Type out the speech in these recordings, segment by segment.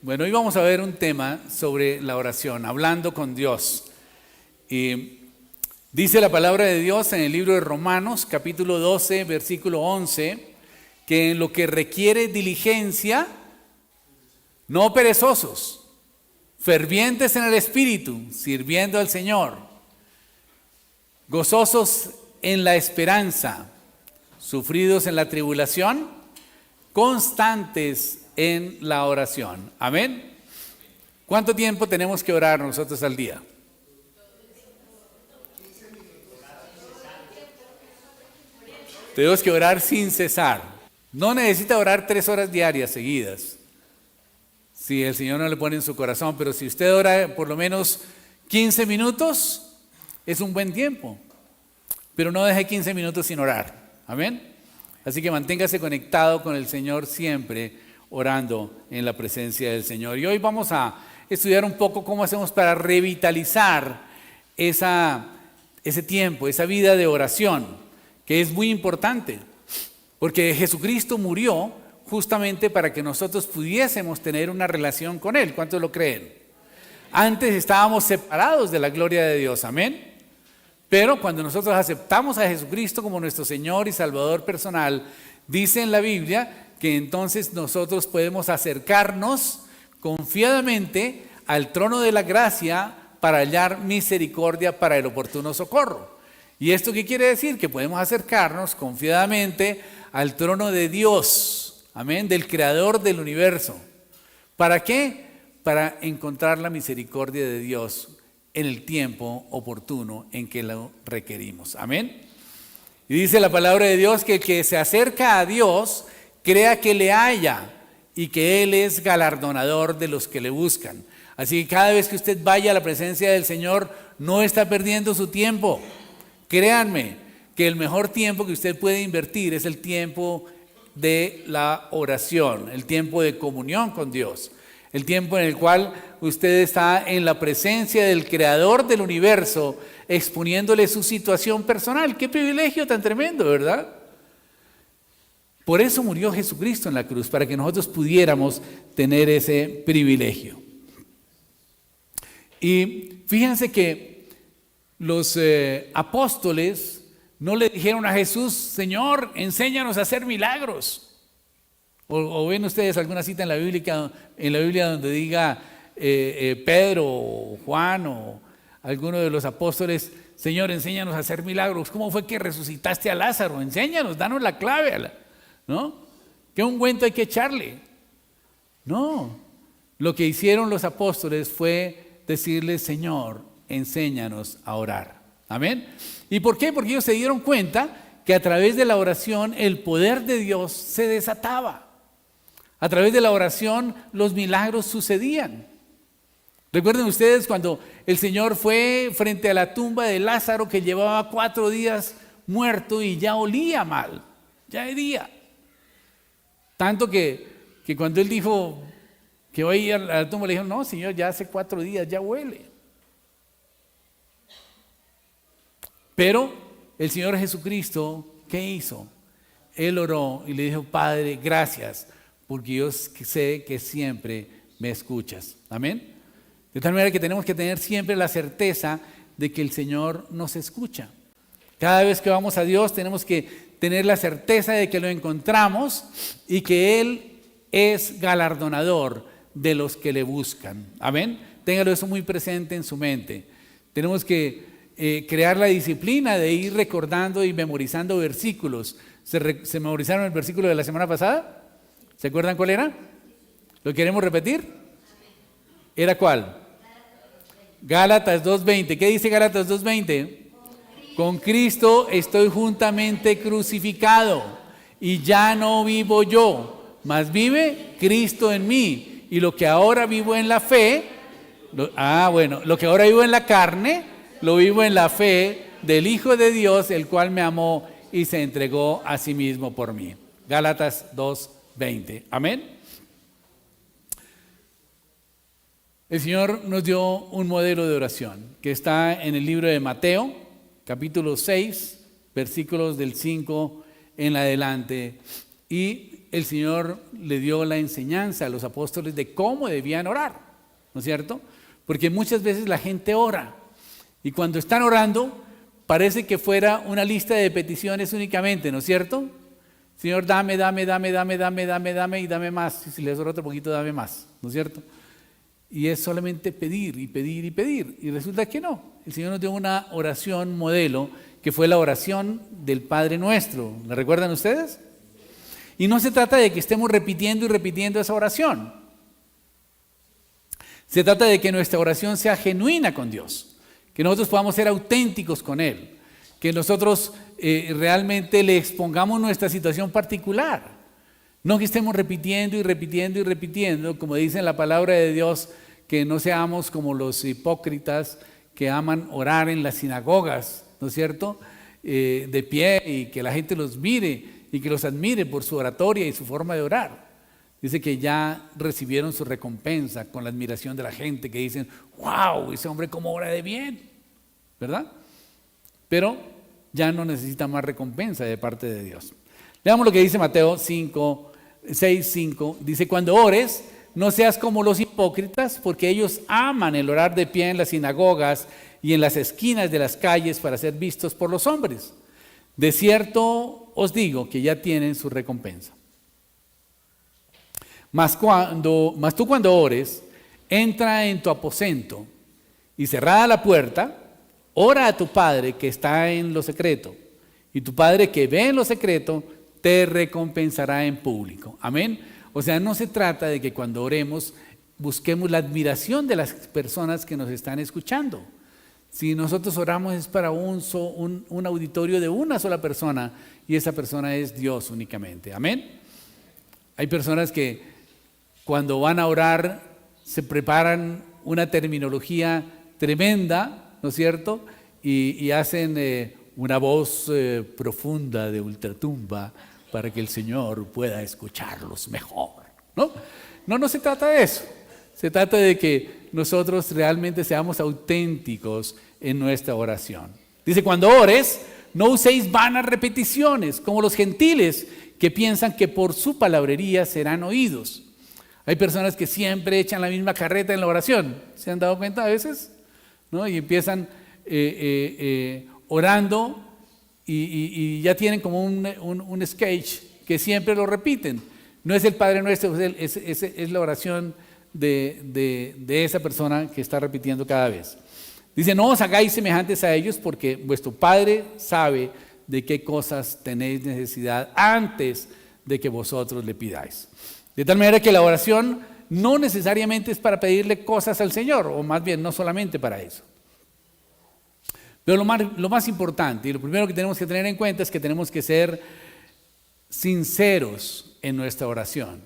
Bueno, hoy vamos a ver un tema sobre la oración, hablando con Dios. Y dice la palabra de Dios en el libro de Romanos, capítulo 12, versículo 11, que en lo que requiere diligencia, no perezosos, fervientes en el Espíritu, sirviendo al Señor, gozosos en la esperanza, sufridos en la tribulación, constantes en la oración. Amén. ¿Cuánto tiempo tenemos que orar nosotros al día? Tenemos que orar sin cesar. No necesita orar 3 horas diarias seguidas, si el Señor no le pone en su corazón, pero si usted ora por lo menos 15 minutos, es un buen tiempo. Pero no deje 15 minutos sin orar. Amén. Así que manténgase conectado con el Señor siempre, orando en la presencia del Señor. Y hoy vamos a estudiar un poco cómo hacemos para revitalizar ese tiempo, esa vida de oración, que es muy importante, porque Jesucristo murió justamente para que nosotros pudiésemos tener una relación con Él. ¿Cuántos lo creen? Antes estábamos separados de la gloria de Dios, amén. Pero cuando nosotros aceptamos a Jesucristo como nuestro Señor y Salvador personal, dice en la Biblia que entonces nosotros podemos acercarnos confiadamente al trono de la gracia para hallar misericordia para el oportuno socorro. ¿Y esto qué quiere decir? Que podemos acercarnos confiadamente al trono de Dios, amén, del Creador del universo. ¿Para qué? Para encontrar la misericordia de Dios en el tiempo oportuno en que lo requerimos. Amén. Y dice la palabra de Dios que el que se acerca a Dios crea que le halla y que Él es galardonador de los que le buscan. Así que cada vez que usted vaya a la presencia del Señor, no está perdiendo su tiempo. Créanme que el mejor tiempo que usted puede invertir es el tiempo de la oración, el tiempo de comunión con Dios, el tiempo en el cual usted está en la presencia del Creador del universo, exponiéndole su situación personal. Qué privilegio tan tremendo, ¿verdad? Por eso murió Jesucristo en la cruz, para que nosotros pudiéramos tener ese privilegio. Y fíjense que los apóstoles no le dijeron a Jesús: Señor, enséñanos a hacer milagros. O ven ustedes alguna cita en la Biblia donde diga Pedro o Juan o alguno de los apóstoles: Señor, enséñanos a hacer milagros. ¿Cómo fue que resucitaste a Lázaro? Enséñanos, danos la clave. ¿No? ¿Qué ungüento hay que echarle? No. Lo que hicieron los apóstoles fue decirle: Señor, enséñanos a orar. Amén. ¿Y por qué? Porque ellos se dieron cuenta que a través de la oración el poder de Dios se desataba. A través de la oración los milagros sucedían. Recuerden ustedes cuando el Señor fue frente a la tumba de Lázaro, que llevaba 4 días muerto y ya olía mal, ya hería. Tanto que cuando él dijo que iba a ir a la tumba, le dijeron: no, Señor, ya hace 4 días, ya huele. Pero el Señor Jesucristo, ¿qué hizo? Él oró y le dijo: Padre, gracias, porque yo sé que siempre me escuchas. Amén. De tal manera que tenemos que tener siempre la certeza de que el Señor nos escucha. Cada vez que vamos a Dios tenemos que tener la certeza de que lo encontramos y que Él es galardonador de los que le buscan. Amén. Téngalo eso muy presente en su mente. Tenemos que crear la disciplina de ir recordando y memorizando versículos. ¿Se memorizaron el versículo de la semana pasada? ¿Se acuerdan cuál era? ¿Lo queremos repetir? ¿Era cuál? Gálatas 2:20. ¿Qué dice Gálatas 2:20? Con Cristo estoy juntamente crucificado y ya no vivo yo, mas vive Cristo en mí. Y lo que ahora vivo en la fe, lo que ahora vivo en la carne, lo vivo en la fe del Hijo de Dios, el cual me amó y se entregó a sí mismo por mí. Gálatas 2:20. Amén. El Señor nos dio un modelo de oración que está en el libro de Mateo, capítulo 6, versículos del 5 en adelante. Y el Señor le dio la enseñanza a los apóstoles de cómo debían orar, ¿no es cierto? Porque muchas veces la gente ora y cuando están orando parece que fuera una lista de peticiones únicamente, ¿no es cierto? Señor, dame, dame, dame, dame, dame, dame, dame y dame más. Y si les oro otro poquito, dame más, ¿no es cierto? Y es solamente pedir y pedir y pedir. Y resulta que no. El Señor nos dio una oración modelo que fue la oración del Padre Nuestro. ¿La recuerdan ustedes? Y no se trata de que estemos repitiendo y repitiendo esa oración. Se trata de que nuestra oración sea genuina con Dios, que nosotros podamos ser auténticos con Él, que nosotros realmente le expongamos nuestra situación particular. No que estemos repitiendo y repitiendo y repitiendo, como dice en la palabra de Dios, que no seamos como los hipócritas que aman orar en las sinagogas, ¿no es cierto? De pie y que la gente los mire y que los admire por su oratoria y su forma de orar. Dice que ya recibieron su recompensa con la admiración de la gente, que dicen, wow, ese hombre cómo ora de bien, ¿verdad? Pero ya no necesita más recompensa de parte de Dios. Veamos lo que dice Mateo 6:5. Dice, cuando ores, no seas como los hipócritas, porque ellos aman el orar de pie en las sinagogas y en las esquinas de las calles para ser vistos por los hombres. De cierto os digo que ya tienen su recompensa. Mas tú cuando ores, entra en tu aposento y cerrada la puerta, ora a tu Padre que está en lo secreto, y tu Padre que ve en lo secreto te recompensará en público. Amén. O sea, no se trata de que cuando oremos busquemos la admiración de las personas que nos están escuchando. Si nosotros oramos es para un auditorio de una sola persona, y esa persona es Dios únicamente. Amén. Hay personas que cuando van a orar se preparan una terminología tremenda, ¿no es cierto? Y hacen una voz profunda de ultratumba para que el Señor pueda escucharlos mejor, ¿no? No se trata de eso. Se trata de que nosotros realmente seamos auténticos en nuestra oración. Dice, cuando ores, no uséis vanas repeticiones, como los gentiles que piensan que por su palabrería serán oídos. Hay personas que siempre echan la misma carreta en la oración. ¿Se han dado cuenta a veces? ¿No? Y empiezan orando y ya tienen como un sketch que siempre lo repiten. No es el Padre Nuestro, es la oración de esa persona que está repitiendo cada vez. Dice, no os hagáis semejantes a ellos, porque vuestro Padre sabe de qué cosas tenéis necesidad antes de que vosotros le pidáis. De tal manera que la oración no necesariamente es para pedirle cosas al Señor, o más bien no solamente para eso. Pero lo más importante y lo primero que tenemos que tener en cuenta es que tenemos que ser sinceros en nuestra oración.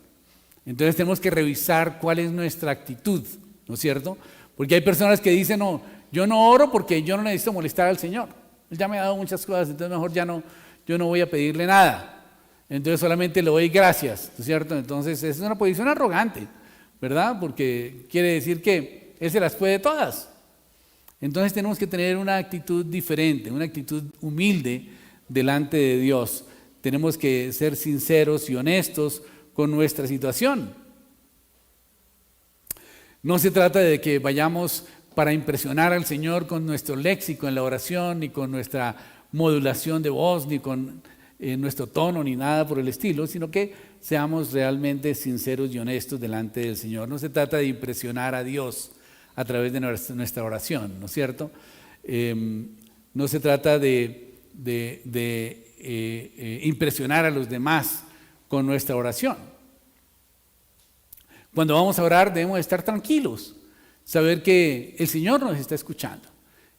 Entonces tenemos que revisar cuál es nuestra actitud, ¿no es cierto? Porque hay personas que dicen, no, yo no oro porque yo no necesito molestar al Señor. Él ya me ha dado muchas cosas, entonces mejor yo no voy a pedirle nada. Entonces solamente le doy gracias, ¿no es cierto? Entonces es una posición arrogante, ¿verdad? Porque quiere decir que Él se las puede todas. Entonces tenemos que tener una actitud diferente, una actitud humilde delante de Dios. Tenemos que ser sinceros y honestos con nuestra situación. No se trata de que vayamos para impresionar al Señor con nuestro léxico en la oración, ni con nuestra modulación de voz, ni con nuestro tono, ni nada por el estilo, sino que seamos realmente sinceros y honestos delante del Señor. No se trata de impresionar a Dios a través de nuestra oración, ¿no es cierto? No se trata de impresionar a los demás con nuestra oración. Cuando vamos a orar debemos estar tranquilos, saber que el Señor nos está escuchando.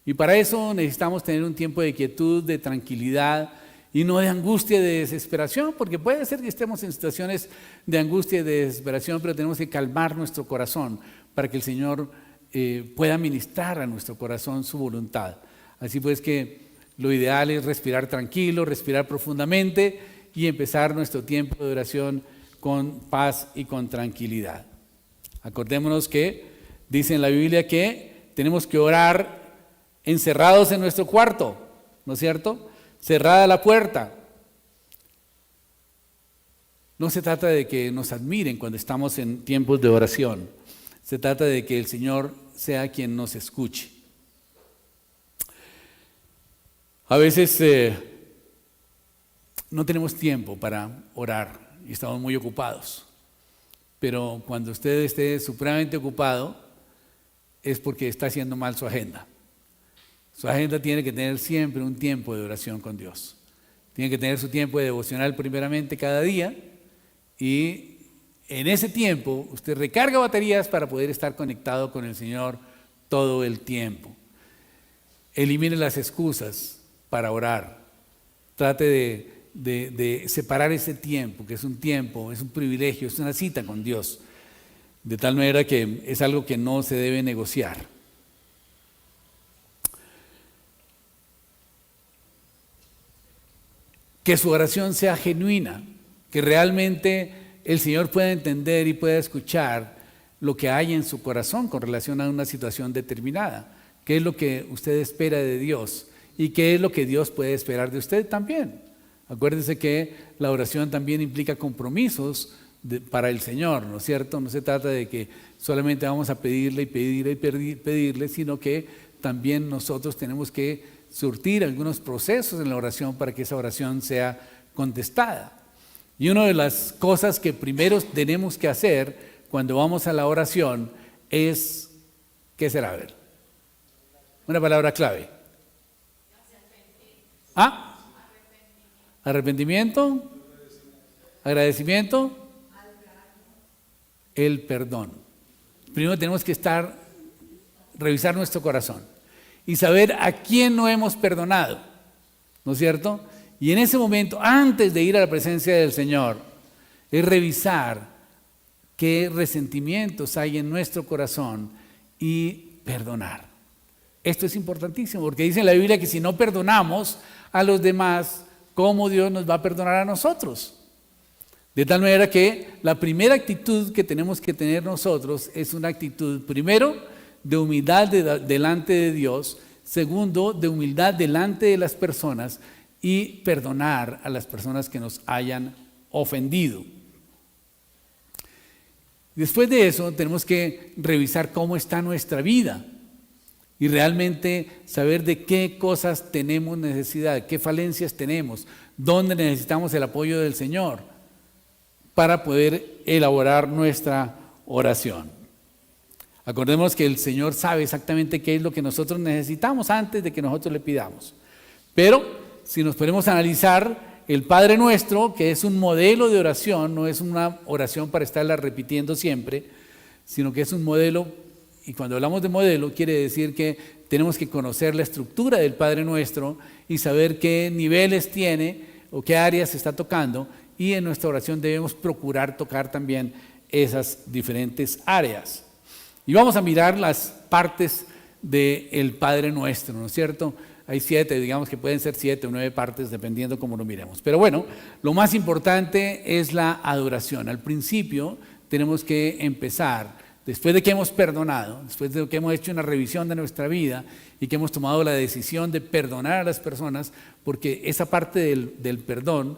Y para eso necesitamos tener un tiempo de quietud, de tranquilidad y no de angustia y de desesperación, porque puede ser que estemos en situaciones de angustia y de desesperación, pero tenemos que calmar nuestro corazón para que el Señor pueda ministrar a nuestro corazón su voluntad. Así pues que lo ideal es respirar tranquilo, respirar profundamente y empezar nuestro tiempo de oración con paz y con tranquilidad. Acordémonos que dice en la Biblia que tenemos que orar encerrados en nuestro cuarto, ¿no es cierto? Cerrada la puerta. No se trata de que nos admiren cuando estamos en tiempos de oración. Se trata de que el Señor sea quien nos escuche. A veces no tenemos tiempo para orar y estamos muy ocupados. Pero cuando usted esté supremamente ocupado, es porque está haciendo mal su agenda. Su agenda tiene que tener siempre un tiempo de oración con Dios. Tiene que tener su tiempo de devocional primeramente cada día, y en ese tiempo usted recarga baterías para poder estar conectado con el Señor todo el tiempo. Elimine las excusas para orar. Trate de separar ese tiempo, que es un tiempo, es un privilegio, es una cita con Dios, de tal manera que es algo que no se debe negociar. Que su oración sea genuina, que realmente el Señor pueda entender y pueda escuchar lo que hay en su corazón con relación a una situación determinada. ¿Qué es lo que usted espera de Dios? ¿Y qué es lo que Dios puede esperar de usted también? Acuérdese que la oración también implica compromisos para el Señor, ¿no es cierto? No se trata de que solamente vamos a pedirle y pedirle y pedirle, sino que también nosotros tenemos que surtir algunos procesos en la oración para que esa oración sea contestada. Y una de las cosas que primero tenemos que hacer cuando vamos a la oración es, ¿qué será? A ver, una palabra clave. ¿Ah? Arrepentimiento, agradecimiento, el perdón. Primero tenemos que revisar nuestro corazón y saber a quién no hemos perdonado, ¿no es cierto? Y en ese momento, antes de ir a la presencia del Señor, es revisar qué resentimientos hay en nuestro corazón y perdonar. Esto es importantísimo, porque dice en la Biblia que si no perdonamos a los demás, ¿cómo Dios nos va a perdonar a nosotros? De tal manera que la primera actitud que tenemos que tener nosotros es una actitud, primero, de humildad delante de Dios, segundo, de humildad delante de las personas y perdonar a las personas que nos hayan ofendido. Después de eso tenemos que revisar cómo está nuestra vida y realmente saber de qué cosas tenemos necesidad, qué falencias tenemos, dónde necesitamos el apoyo del Señor para poder elaborar nuestra oración. Acordemos que el Señor sabe exactamente qué es lo que nosotros necesitamos antes de que nosotros le pidamos. Pero si nos ponemos a analizar el Padre Nuestro, que es un modelo de oración, no es una oración para estarla repitiendo siempre, sino que es un modelo, y cuando hablamos de modelo quiere decir que tenemos que conocer la estructura del Padre Nuestro y saber qué niveles tiene o qué áreas está tocando, y en nuestra oración debemos procurar tocar también esas diferentes áreas. Y vamos a mirar las partes del Padre Nuestro, ¿no es cierto? Hay 7, digamos que pueden ser 7 o 9 partes, dependiendo cómo lo miremos. Pero bueno, lo más importante es la adoración. Al principio tenemos que empezar, después de que hemos perdonado, después de que hemos hecho una revisión de nuestra vida y que hemos tomado la decisión de perdonar a las personas, porque esa parte del perdón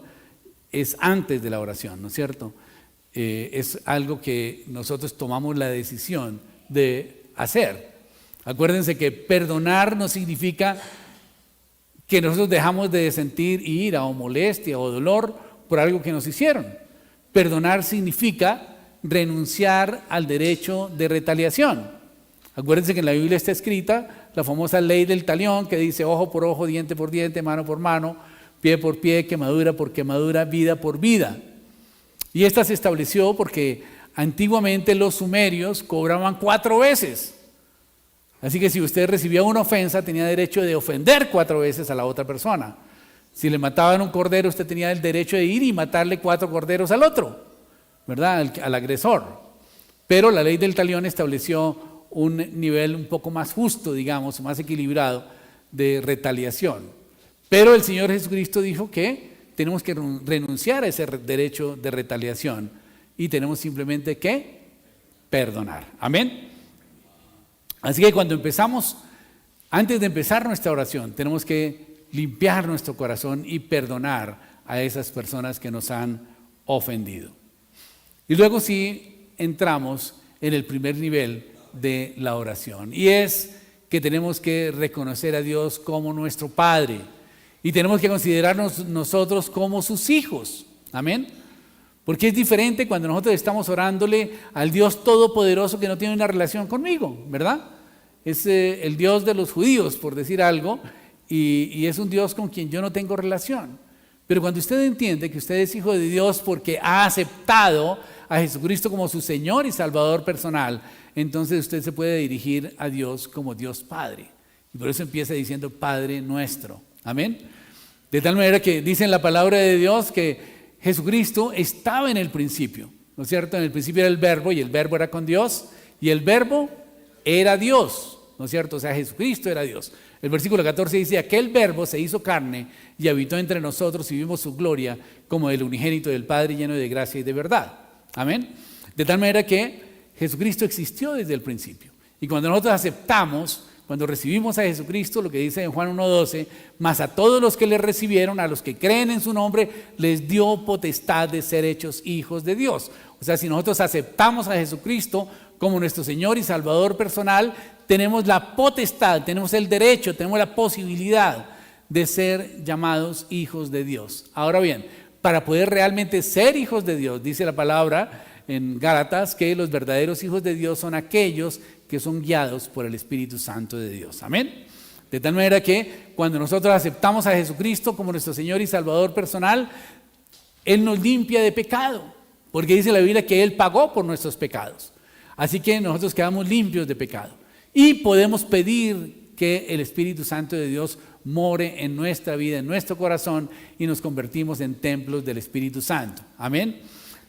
es antes de la oración, ¿no es cierto? Es algo que nosotros tomamos la decisión de hacer. Acuérdense que perdonar no significa que nosotros dejamos de sentir ira o molestia o dolor por algo que nos hicieron. Perdonar significa renunciar al derecho de retaliación. Acuérdense que en la Biblia está escrita la famosa ley del talión, que dice ojo por ojo, diente por diente, mano por mano, pie por pie, quemadura por quemadura, vida por vida. Y esta se estableció porque antiguamente los sumerios cobraban 4 veces. Así que si usted recibía una ofensa, tenía derecho de ofender 4 veces a la otra persona. Si le mataban un cordero, usted tenía el derecho de ir y matarle 4 corderos al otro, ¿verdad? Al agresor. Pero la ley del talión estableció un nivel un poco más justo, digamos, más equilibrado de retaliación. Pero el Señor Jesucristo dijo que tenemos que renunciar a ese derecho de retaliación y tenemos simplemente que perdonar. Amén. Así que cuando empezamos, antes de empezar nuestra oración, tenemos que limpiar nuestro corazón y perdonar a esas personas que nos han ofendido. Y luego sí entramos en el primer nivel de la oración, y es que tenemos que reconocer a Dios como nuestro Padre y tenemos que considerarnos nosotros como sus hijos. Amén. Porque es diferente cuando nosotros estamos orándole al Dios Todopoderoso que no tiene una relación conmigo, ¿verdad? Es el Dios de los judíos, por decir algo, y es un Dios con quien yo no tengo relación. Pero cuando usted entiende que usted es hijo de Dios porque ha aceptado a Jesucristo como su Señor y Salvador personal, entonces usted se puede dirigir a Dios como Dios Padre. Y por eso empieza diciendo Padre nuestro. Amén. De tal manera que dice en la palabra de Dios que Jesucristo estaba en el principio, ¿no es cierto? En el principio era el verbo y el verbo era con Dios y el verbo era Dios, ¿no es cierto? O sea, Jesucristo era Dios. El versículo 14 dice, aquel verbo se hizo carne y habitó entre nosotros y vimos su gloria como el unigénito del Padre lleno de gracia y de verdad. Amén. De tal manera que Jesucristo existió desde el principio. Y cuando nosotros aceptamos, cuando recibimos a Jesucristo, lo que dice en Juan 1:12, mas a todos los que le recibieron, a los que creen en su nombre, les dio potestad de ser hechos hijos de Dios. O sea, si nosotros aceptamos a Jesucristo como nuestro Señor y Salvador personal, tenemos la potestad, tenemos el derecho, tenemos la posibilidad de ser llamados hijos de Dios. Ahora bien, para poder realmente ser hijos de Dios, dice la palabra en Gálatas, que los verdaderos hijos de Dios son aquellos que son guiados por el Espíritu Santo de Dios. Amén. De tal manera que cuando nosotros aceptamos a Jesucristo como nuestro Señor y Salvador personal, Él nos limpia de pecado, porque dice la Biblia que Él pagó por nuestros pecados. Así que nosotros quedamos limpios de pecado y podemos pedir que el Espíritu Santo de Dios more en nuestra vida, en nuestro corazón, y nos convertimos en templos del Espíritu Santo. Amén.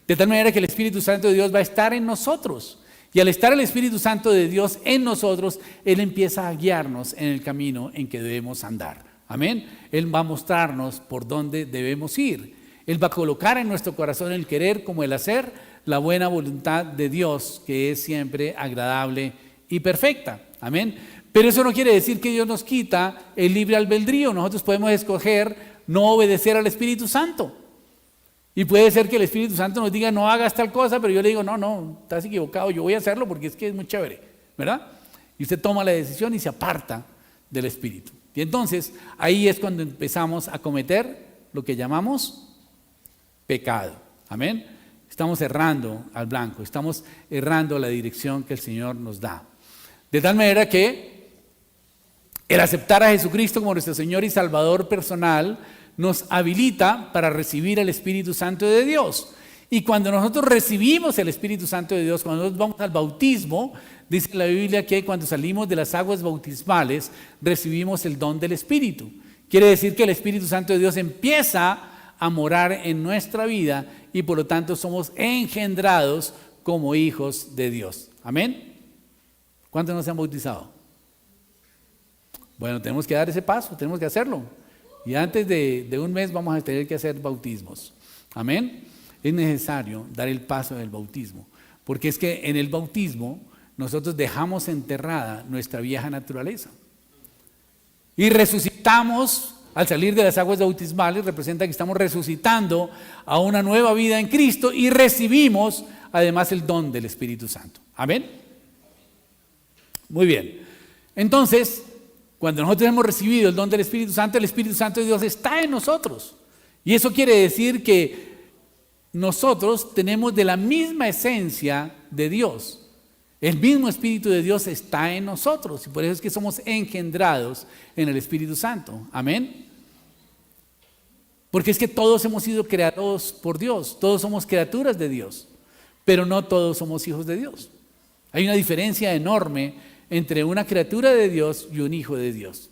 De tal manera que el Espíritu Santo de Dios va a estar en nosotros. Y al estar el Espíritu Santo de Dios en nosotros, Él empieza a guiarnos en el camino en que debemos andar. Amén. Él va a mostrarnos por dónde debemos ir. Él va a colocar en nuestro corazón el querer como el hacer, la buena voluntad de Dios, que es siempre agradable y perfecta. Amén. Pero eso no quiere decir que Dios nos quita el libre albedrío. Nosotros podemos escoger no obedecer al Espíritu Santo. Y puede ser que el Espíritu Santo nos diga, no hagas tal cosa, pero yo le digo, no, estás equivocado, yo voy a hacerlo porque es que es muy chévere, ¿verdad? Y usted toma la decisión y se aparta del Espíritu. Y entonces, ahí es cuando empezamos a cometer lo que llamamos pecado. Amén. Estamos errando al blanco, estamos errando la dirección que el Señor nos da. De tal manera que el aceptar a Jesucristo como nuestro Señor y Salvador personal nos habilita para recibir el Espíritu Santo de Dios. Y cuando nosotros recibimos el Espíritu Santo de Dios, cuando nosotros vamos al bautismo, dice la Biblia que cuando salimos de las aguas bautismales, recibimos el don del Espíritu. Quiere decir que el Espíritu Santo de Dios empieza a morar en nuestra vida y por lo tanto somos engendrados como hijos de Dios. Amén. ¿Cuántos nos han bautizado? Bueno, tenemos que dar ese paso, tenemos que hacerlo. Y antes de un mes vamos a tener que hacer bautismos. Amén. Es necesario dar el paso del bautismo, porque es que en el bautismo nosotros dejamos enterrada nuestra vieja naturaleza. Y resucitamos al salir de las aguas bautismales, representa que estamos resucitando a una nueva vida en Cristo y recibimos además el don del Espíritu Santo. Amén. Muy bien. Entonces, cuando nosotros hemos recibido el don del Espíritu Santo de Dios está en nosotros. Y eso quiere decir que nosotros tenemos de la misma esencia de Dios. El mismo Espíritu de Dios está en nosotros. Y por eso es que somos engendrados en el Espíritu Santo. Amén. Porque es que todos hemos sido creados por Dios. Todos somos criaturas de Dios. Pero no todos somos hijos de Dios. Hay una diferencia enorme entre una criatura de Dios y un hijo de Dios.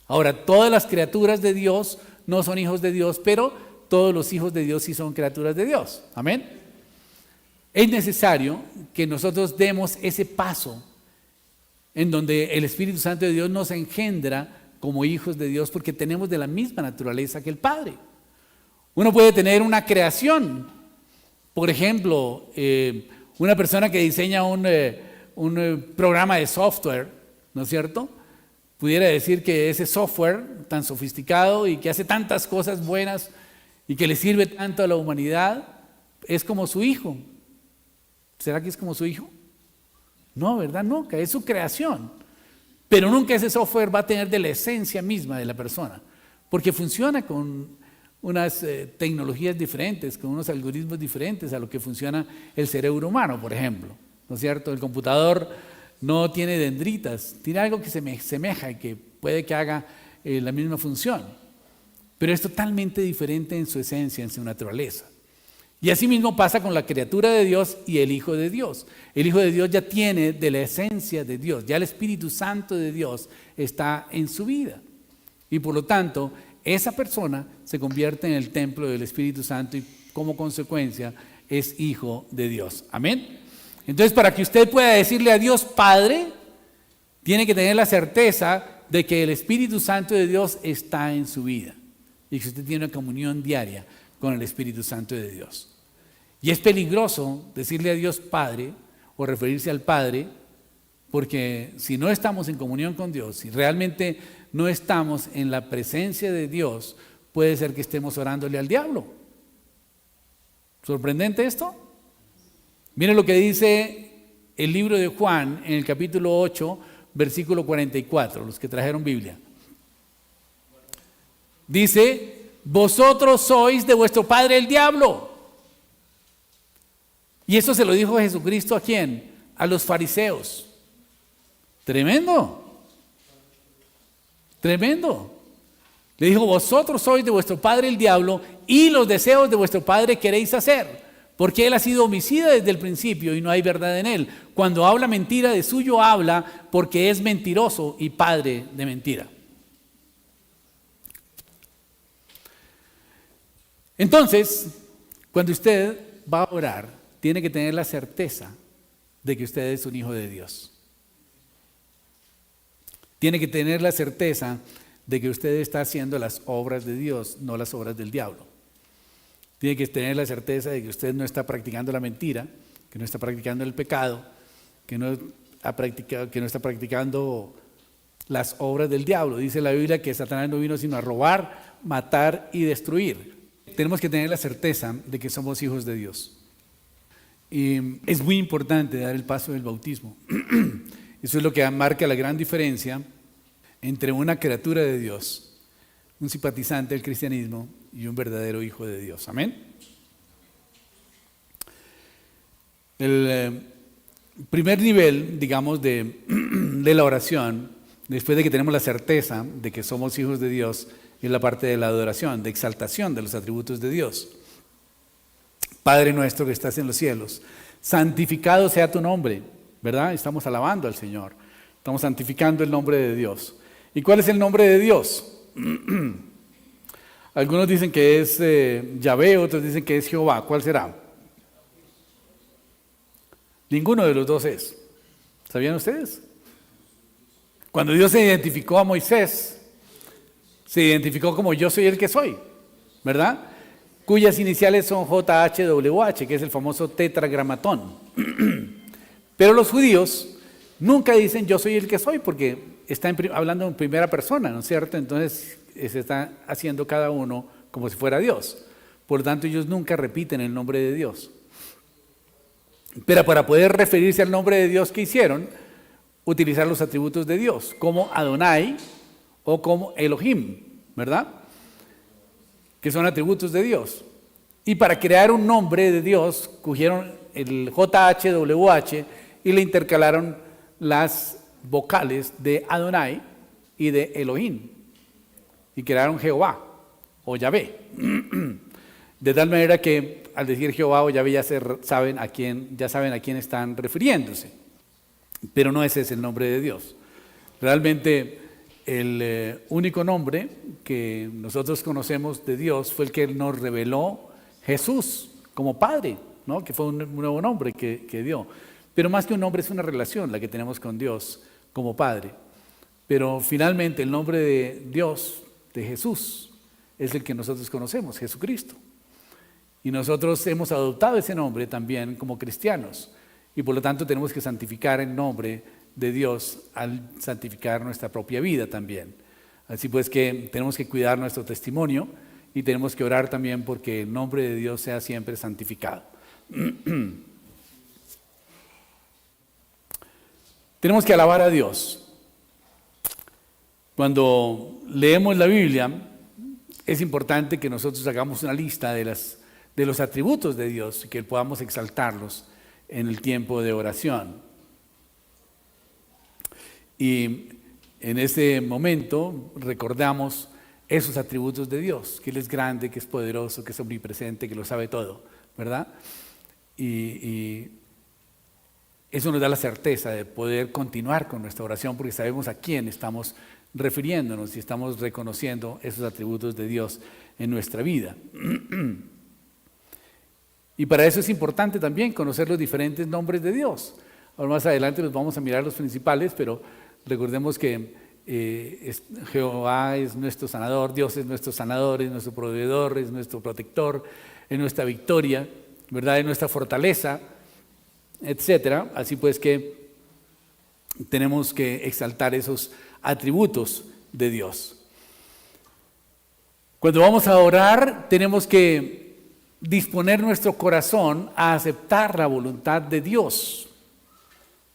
Ahora, todas las criaturas de Dios no son hijos de Dios, pero todos los hijos de Dios sí son criaturas de Dios. Amén. Es necesario que nosotros demos ese paso en donde el Espíritu Santo de Dios nos engendra como hijos de Dios, porque tenemos de la misma naturaleza que el Padre. Uno puede tener una creación. Por ejemplo, una persona que diseña un programa de software, ¿no es cierto? Pudiera decir que ese software tan sofisticado y que hace tantas cosas buenas y que le sirve tanto a la humanidad, es como su hijo. ¿Será que es como su hijo? No, ¿verdad? Nunca, es su creación. Pero nunca ese software va a tener de la esencia misma de la persona, porque funciona con unas tecnologías diferentes, con unos algoritmos diferentes a lo que funciona el cerebro humano, por ejemplo. ¿No es cierto? El computador no tiene dendritas, tiene algo que se semeja y que puede que haga la misma función, pero es totalmente diferente en su esencia, en su naturaleza. Y así mismo pasa con la criatura de Dios y el Hijo de Dios. El Hijo de Dios ya tiene de la esencia de Dios, ya el Espíritu Santo de Dios está en su vida. Y por lo tanto, esa persona se convierte en el templo del Espíritu Santo y como consecuencia es hijo de Dios. Amén. Entonces, para que usted pueda decirle a Dios Padre, tiene que tener la certeza de que el Espíritu Santo de Dios está en su vida y que usted tiene una comunión diaria con el Espíritu Santo de Dios. Y es peligroso decirle a Dios Padre o referirse al Padre, porque si no estamos en comunión con Dios, si realmente no estamos en la presencia de Dios, puede ser que estemos orándole al diablo. ¿Sorprendente esto? Miren lo que dice el libro de Juan en el capítulo 8, versículo 44, los que trajeron Biblia. Dice: vosotros sois de vuestro padre el diablo. Y eso se lo dijo Jesucristo ¿a quién? A los fariseos. Tremendo. Tremendo. Le dijo: vosotros sois de vuestro padre el diablo y los deseos de vuestro padre queréis hacer, porque él ha sido homicida desde el principio y no hay verdad en él. Cuando habla mentira, de suyo habla, porque es mentiroso y padre de mentira. Entonces, cuando usted va a orar, tiene que tener la certeza de que usted es un hijo de Dios. Tiene que tener la certeza de que usted está haciendo las obras de Dios, no las obras del diablo. Tiene que tener la certeza de que usted no está practicando la mentira, que no está practicando el pecado, que no está practicando las obras del diablo. Dice la Biblia que Satanás no vino sino a robar, matar y destruir. Tenemos que tener la certeza de que somos hijos de Dios. Y es muy importante dar el paso del bautismo. Eso es lo que marca la gran diferencia entre una criatura de Dios, un simpatizante del cristianismo y un verdadero hijo de Dios. Amén. El primer nivel, digamos, de la oración, después de que tenemos la certeza de que somos hijos de Dios, es la parte de la adoración, de exaltación de los atributos de Dios. Padre nuestro que estás en los cielos, santificado sea tu nombre, ¿verdad? Estamos alabando al Señor, estamos santificando el nombre de Dios. ¿Y cuál es el nombre de Dios? Algunos dicen que es Yahvé, otros dicen que es Jehová. ¿Cuál será? Ninguno de los dos es. ¿Sabían ustedes? Cuando Dios se identificó a Moisés, se identificó como yo soy el que soy, ¿verdad? Cuyas iniciales son JHWH, que es el famoso tetragramatón. Pero los judíos nunca dicen yo soy el que soy, porque está hablando en primera persona, ¿no es cierto? Entonces se está haciendo cada uno como si fuera Dios. Por lo tanto, ellos nunca repiten el nombre de Dios. Pero para poder referirse al nombre de Dios que hicieron, utilizar los atributos de Dios, como Adonai o como Elohim, ¿verdad? Que son atributos de Dios. Y para crear un nombre de Dios, cogieron el JHWH y le intercalaron las vocales de Adonai y de Elohim. Y crearon Jehová o Yahvé. De tal manera que al decir Jehová o Yahvé ya saben a quién están refiriéndose. Pero no ese es el nombre de Dios. Realmente el único nombre que nosotros conocemos de Dios fue el que nos reveló Jesús como Padre, ¿no? Que fue un nuevo nombre que dio. Pero más que un nombre es una relación la que tenemos con Dios como Padre. Pero finalmente el nombre de Dios, de Jesús, es el que nosotros conocemos, Jesucristo. Y nosotros hemos adoptado ese nombre también como cristianos. Y por lo tanto tenemos que santificar el nombre de Dios al santificar nuestra propia vida también. Así pues que tenemos que cuidar nuestro testimonio y tenemos que orar también porque el nombre de Dios sea siempre santificado. Tenemos que alabar a Dios. Cuando leemos la Biblia, es importante que nosotros hagamos una lista de los atributos de Dios y que podamos exaltarlos en el tiempo de oración. Y en ese momento recordamos esos atributos de Dios, que Él es grande, que es poderoso, que es omnipresente, que lo sabe todo, ¿verdad? Y eso nos da la certeza de poder continuar con nuestra oración porque sabemos a quién estamos refiriéndonos y estamos reconociendo esos atributos de Dios en nuestra vida. Y para eso es importante también conocer los diferentes nombres de Dios. Ahora más adelante nos vamos a mirar los principales, pero recordemos que Jehová es nuestro sanador, Dios es nuestro sanador, es nuestro proveedor, es nuestro protector, es nuestra victoria, ¿verdad? Es nuestra fortaleza, etcétera. Así pues que tenemos que exaltar esos atributos de Dios. Cuando vamos a orar, tenemos que disponer nuestro corazón a aceptar la voluntad de Dios,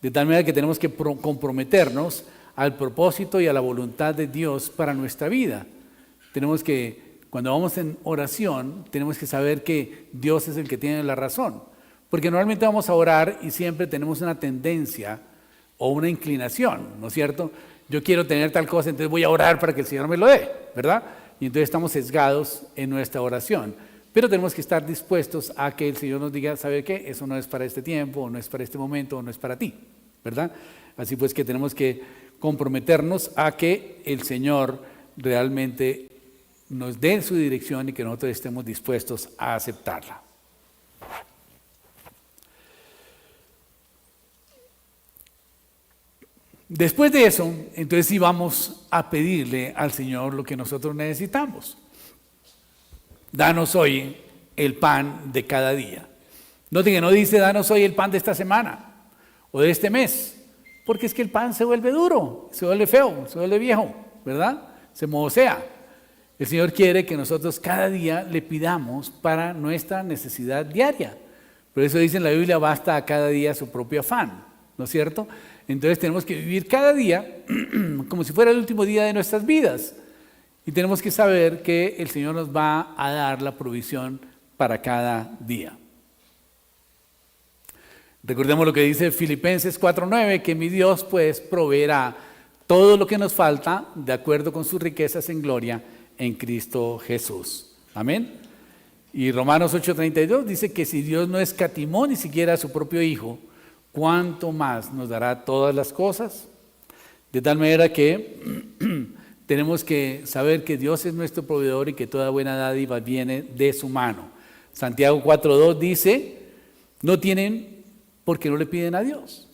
de tal manera que tenemos que comprometernos al propósito y a la voluntad de Dios para nuestra vida. Tenemos que, cuando vamos en oración, tenemos que saber que Dios es el que tiene la razón, porque normalmente vamos a orar y siempre tenemos una tendencia o una inclinación, ¿no es cierto? Yo quiero tener tal cosa, entonces voy a orar para que el Señor me lo dé, ¿verdad? Y entonces estamos sesgados en nuestra oración. Pero tenemos que estar dispuestos a que el Señor nos diga, ¿sabe qué? Eso no es para este tiempo, o no es para este momento, o no es para ti, ¿verdad? Así pues que tenemos que comprometernos a que el Señor realmente nos dé su dirección y que nosotros estemos dispuestos a aceptarla. Después de eso, entonces sí vamos a pedirle al Señor lo que nosotros necesitamos. Danos hoy el pan de cada día. Noten que no dice danos hoy el pan de esta semana o de este mes, porque es que el pan se vuelve duro, se vuelve feo, se vuelve viejo, ¿verdad? Se mojosea. El Señor quiere que nosotros cada día le pidamos para nuestra necesidad diaria. Por eso dice en la Biblia, basta a cada día su propio afán, ¿no es cierto? Entonces tenemos que vivir cada día como si fuera el último día de nuestras vidas. Y tenemos que saber que el Señor nos va a dar la provisión para cada día. Recordemos lo que dice Filipenses 4:9, que mi Dios pues proveerá todo lo que nos falta de acuerdo con sus riquezas en gloria en Cristo Jesús. Amén. Y Romanos 8:32 dice que si Dios no escatimó ni siquiera a su propio Hijo, ¿cuánto más nos dará todas las cosas? De tal manera que tenemos que saber que Dios es nuestro proveedor y que toda buena dádiva viene de su mano. Santiago 4:2 dice, no tienen porque no le piden a Dios.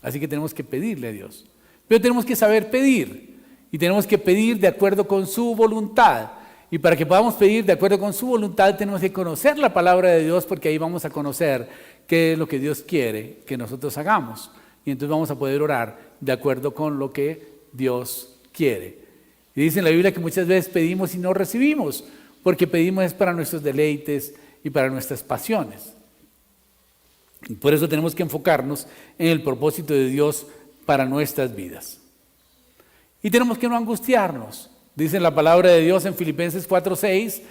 Así que tenemos que pedirle a Dios. Pero tenemos que saber pedir. Y tenemos que pedir de acuerdo con su voluntad. Y para que podamos pedir de acuerdo con su voluntad, tenemos que conocer la palabra de Dios, porque ahí vamos a conocer qué es lo que Dios quiere que nosotros hagamos. Y entonces vamos a poder orar de acuerdo con lo que Dios quiere. Y dice en la Biblia que muchas veces pedimos y no recibimos, porque pedimos es para nuestros deleites y para nuestras pasiones. Y por eso tenemos que enfocarnos en el propósito de Dios para nuestras vidas. Y tenemos que no angustiarnos. Dice la palabra de Dios en Filipenses 4:6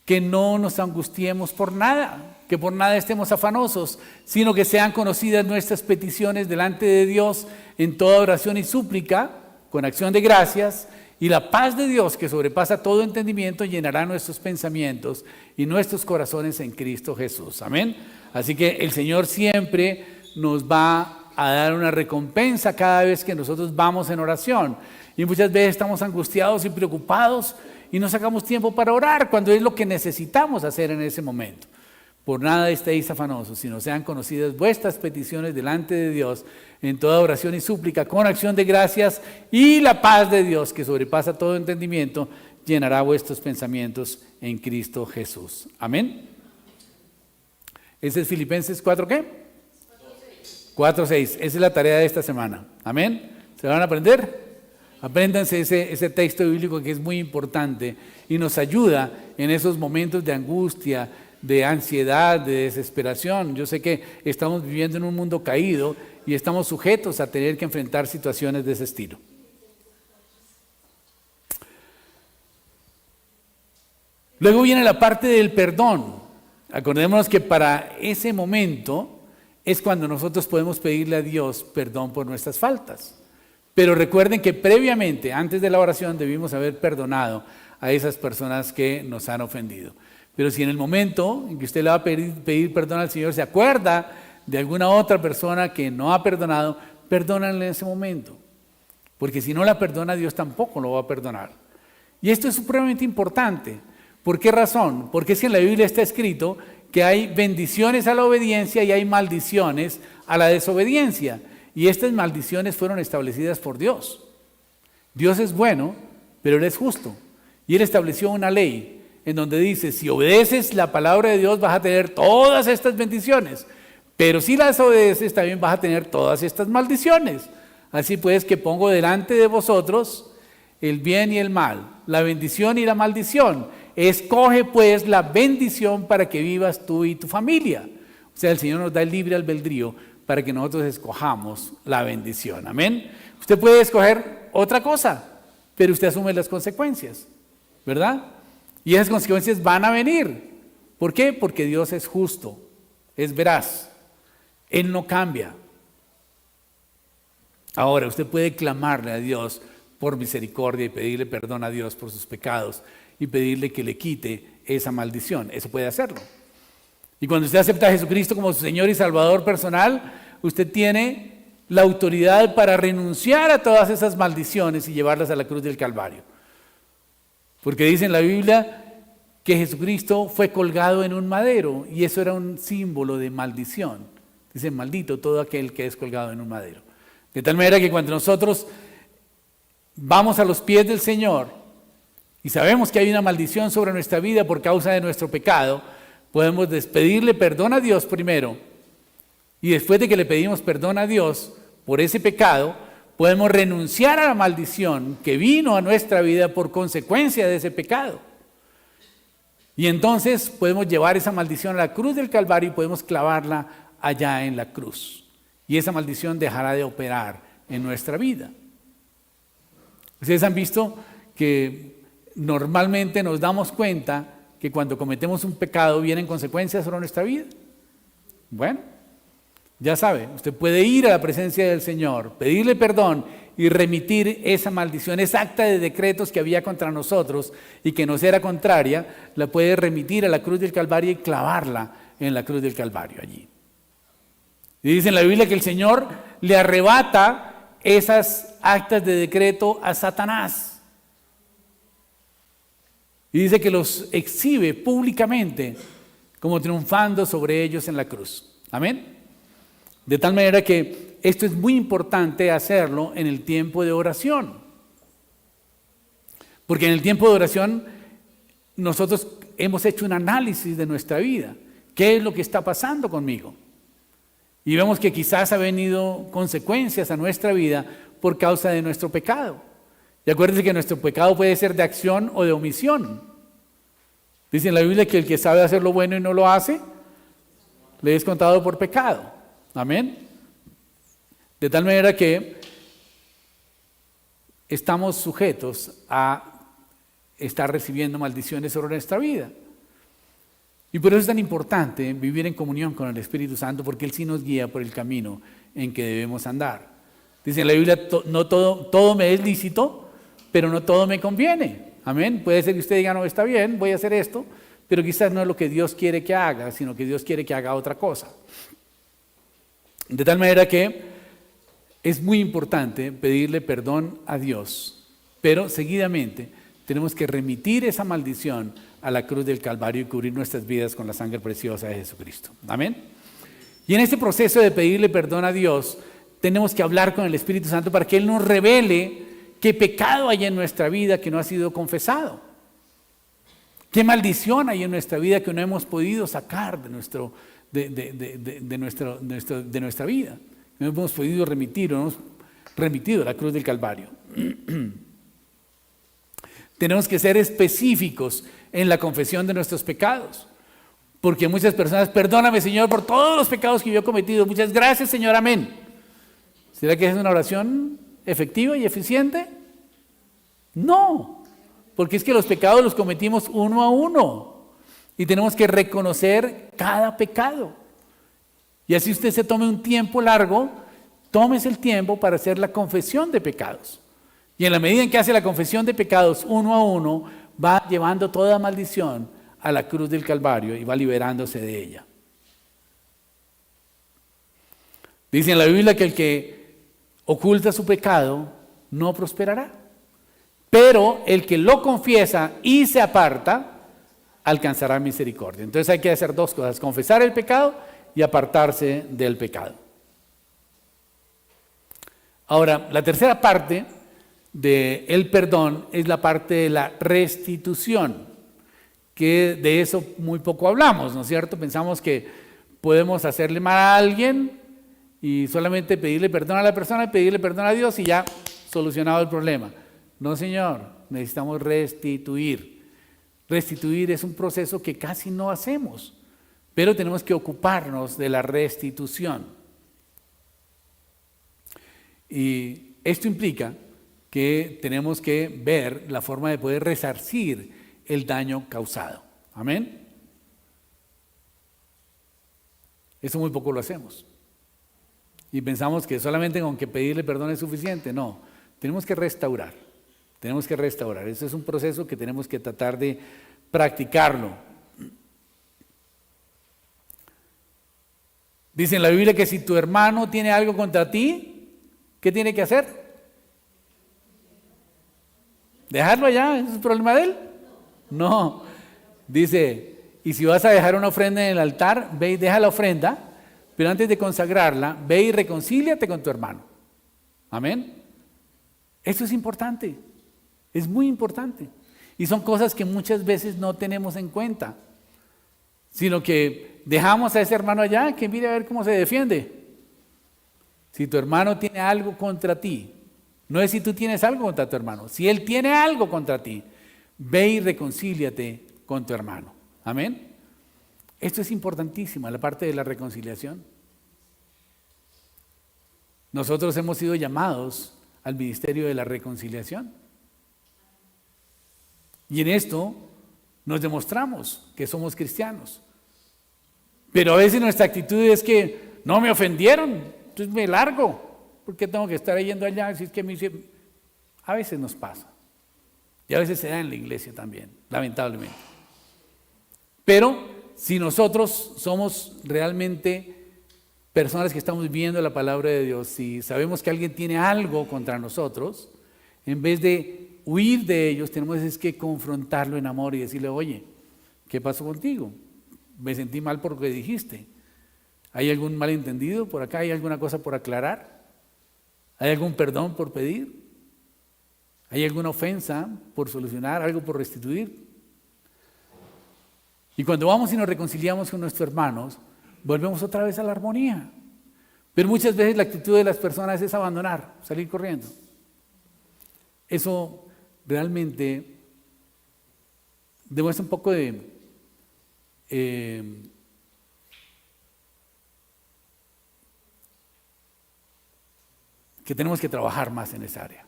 que no nos angustiemos por nada, que por nada estemos afanosos, sino que sean conocidas nuestras peticiones delante de Dios en toda oración y súplica, con acción de gracias, y la paz de Dios, que sobrepasa todo entendimiento, llenará nuestros pensamientos y nuestros corazones en Cristo Jesús. Amén. Así que el Señor siempre nos va a dar una recompensa cada vez que nosotros vamos en oración. Y muchas veces estamos angustiados y preocupados y no sacamos tiempo para orar cuando es lo que necesitamos hacer en ese momento. Por nada estéis afanosos, sino sean conocidas vuestras peticiones delante de Dios en toda oración y súplica, con acción de gracias, y la paz de Dios, que sobrepasa todo entendimiento, llenará vuestros pensamientos en Cristo Jesús. Amén. Ese es Filipenses 4, ¿qué? 4:6. Esa es la tarea de esta semana. Amén. ¿Se van a aprender? Apréndanse ese texto bíblico que es muy importante y nos ayuda en esos momentos de angustia, de ansiedad, de desesperación. Yo sé que estamos viviendo en un mundo caído y estamos sujetos a tener que enfrentar situaciones de ese estilo. Luego viene la parte del perdón. Acordémonos que para ese momento es cuando nosotros podemos pedirle a Dios perdón por nuestras faltas. Pero recuerden que previamente, antes de la oración, debimos haber perdonado a esas personas que nos han ofendido. Pero si en el momento en que usted le va a pedir perdón al Señor, se acuerda de alguna otra persona que no ha perdonado, perdónale en ese momento. Porque si no la perdona, Dios tampoco lo va a perdonar. Y esto es supremamente importante. ¿Por qué razón? Porque es que en la Biblia está escrito que hay bendiciones a la obediencia y hay maldiciones a la desobediencia. Y estas maldiciones fueron establecidas por Dios. Dios es bueno, pero Él es justo. Y Él estableció una ley en donde dice, si obedeces la palabra de Dios vas a tener todas estas bendiciones. Pero si las obedeces también vas a tener todas estas maldiciones. Así pues que pongo delante de vosotros el bien y el mal, la bendición y la maldición. Escoge pues la bendición para que vivas tú y tu familia. O sea, el Señor nos da el libre albedrío para que nosotros escojamos la bendición. Amén. Usted puede escoger otra cosa, pero usted asume las consecuencias, ¿verdad? Y esas consecuencias van a venir. ¿Por qué? Porque Dios es justo, es veraz. Él no cambia. Ahora, usted puede clamarle a Dios por misericordia y pedirle perdón a Dios por sus pecados y pedirle que le quite esa maldición. Eso puede hacerlo. Y cuando usted acepta a Jesucristo como su Señor y Salvador personal, usted tiene la autoridad para renunciar a todas esas maldiciones y llevarlas a la cruz del Calvario. Porque dice en la Biblia que Jesucristo fue colgado en un madero y eso era un símbolo de maldición. Dice, maldito todo aquel que es colgado en un madero. De tal manera que cuando nosotros vamos a los pies del Señor y sabemos que hay una maldición sobre nuestra vida por causa de nuestro pecado, podemos pedirle perdón a Dios primero y después de que le pedimos perdón a Dios por ese pecado, podemos renunciar a la maldición que vino a nuestra vida por consecuencia de ese pecado. Y entonces podemos llevar esa maldición a la cruz del Calvario y podemos clavarla allá en la cruz. Y esa maldición dejará de operar en nuestra vida. Ustedes han visto que normalmente nos damos cuenta que cuando cometemos un pecado vienen consecuencias sobre nuestra vida. Bueno, ya sabe, usted puede ir a la presencia del Señor, pedirle perdón y remitir esa maldición, esa acta de decretos que había contra nosotros y que nos era contraria, la puede remitir a la cruz del Calvario y clavarla en la cruz del Calvario allí. Y dice en la Biblia que el Señor le arrebata esas actas de decreto a Satanás. Y dice que los exhibe públicamente como triunfando sobre ellos en la cruz. Amén. De tal manera que esto es muy importante hacerlo en el tiempo de oración. Porque en el tiempo de oración nosotros hemos hecho un análisis de nuestra vida. ¿Qué es lo que está pasando conmigo? Y vemos que quizás ha venido consecuencias a nuestra vida por causa de nuestro pecado. Y acuérdense que nuestro pecado puede ser de acción o de omisión. Dice en la Biblia que el que sabe hacer lo bueno y no lo hace, le es contado por pecado. Amén. De tal manera que estamos sujetos a estar recibiendo maldiciones sobre nuestra vida. Y por eso es tan importante vivir en comunión con el Espíritu Santo, porque Él sí nos guía por el camino en que debemos andar. Dice en la Biblia, no todo me es lícito, pero no todo me conviene. Amén. Puede ser que usted diga, no, está bien, voy a hacer esto, pero quizás no es lo que Dios quiere que haga, sino que Dios quiere que haga otra cosa. De tal manera que es muy importante pedirle perdón a Dios, pero seguidamente tenemos que remitir esa maldición a la cruz del Calvario y cubrir nuestras vidas con la sangre preciosa de Jesucristo. Amén. Y en este proceso de pedirle perdón a Dios, tenemos que hablar con el Espíritu Santo para que Él nos revele qué pecado hay en nuestra vida que no ha sido confesado. Qué maldición hay en nuestra vida que no hemos podido sacar de nuestra vida. No hemos podido remitir, no hemos remitido a la cruz del Calvario. Tenemos que ser específicos en la confesión de nuestros pecados. Porque muchas personas, perdóname Señor por todos los pecados que yo he cometido. Muchas gracias Señor, amén. ¿Será que es una oración efectiva y eficiente? No, porque es que los pecados los cometimos uno a uno y tenemos que reconocer cada pecado. Y así usted se tome un tiempo largo, tómese el tiempo para hacer la confesión de pecados. Y en la medida en que hace la confesión de pecados uno a uno, va llevando toda maldición a la cruz del Calvario y va liberándose de ella. Dice en la Biblia que el que oculta su pecado no prosperará, pero el que lo confiesa y se aparta alcanzará misericordia. Entonces hay que hacer dos cosas: confesar el pecado y apartarse del pecado. Ahora, la tercera parte del perdón es la parte de la restitución, que de eso muy poco hablamos, ¿no es cierto? Pensamos que podemos hacerle mal a alguien y solamente pedirle perdón a la persona, pedirle perdón a Dios y ya solucionado el problema. No, señor, necesitamos restituir. Restituir es un proceso que casi no hacemos, pero tenemos que ocuparnos de la restitución. Y esto implica que tenemos que ver la forma de poder resarcir el daño causado. Amén. Eso muy poco lo hacemos. Y pensamos que solamente con que pedirle perdón es suficiente. No, tenemos que restaurar. Tenemos que restaurar. Este es un proceso que tenemos que tratar de practicarlo. Dice en la Biblia que si tu hermano tiene algo contra ti, ¿qué tiene que hacer? ¿Dejarlo allá? ¿Ese es el problema de él? No. Dice, y si vas a dejar una ofrenda en el altar, ve y deja la ofrenda, pero antes de consagrarla, ve y reconcíliate con tu hermano. Amén. Esto es importante. Es muy importante. Y son cosas que muchas veces no tenemos en cuenta, sino que dejamos a ese hermano allá que mire a ver cómo se defiende. Si tu hermano tiene algo contra ti, no es si tú tienes algo contra tu hermano, si él tiene algo contra ti, ve y reconcíliate con tu hermano. Amén. Esto es importantísimo, la parte de la reconciliación. Nosotros hemos sido llamados al ministerio de la reconciliación. Y en esto nos demostramos que somos cristianos. Pero a veces nuestra actitud es que no me ofendieron, entonces me largo. ¿Por qué tengo que estar yendo allá? Si es que a veces nos pasa. Y a veces se da en la iglesia también, lamentablemente. Pero si nosotros somos realmente personas que estamos viendo la palabra de Dios, si sabemos que alguien tiene algo contra nosotros, en vez de huir de ellos, tenemos que confrontarlo en amor y decirle, oye, ¿qué pasó contigo? Me sentí mal por lo que dijiste. ¿Hay algún malentendido por acá? ¿Hay alguna cosa por aclarar? ¿Hay algún perdón por pedir? ¿Hay alguna ofensa por solucionar? ¿Algo por restituir? Y cuando vamos y nos reconciliamos con nuestros hermanos, volvemos otra vez a la armonía. Pero muchas veces la actitud de las personas es abandonar, salir corriendo. Eso realmente demuestra un poco de que tenemos que trabajar más en esa área.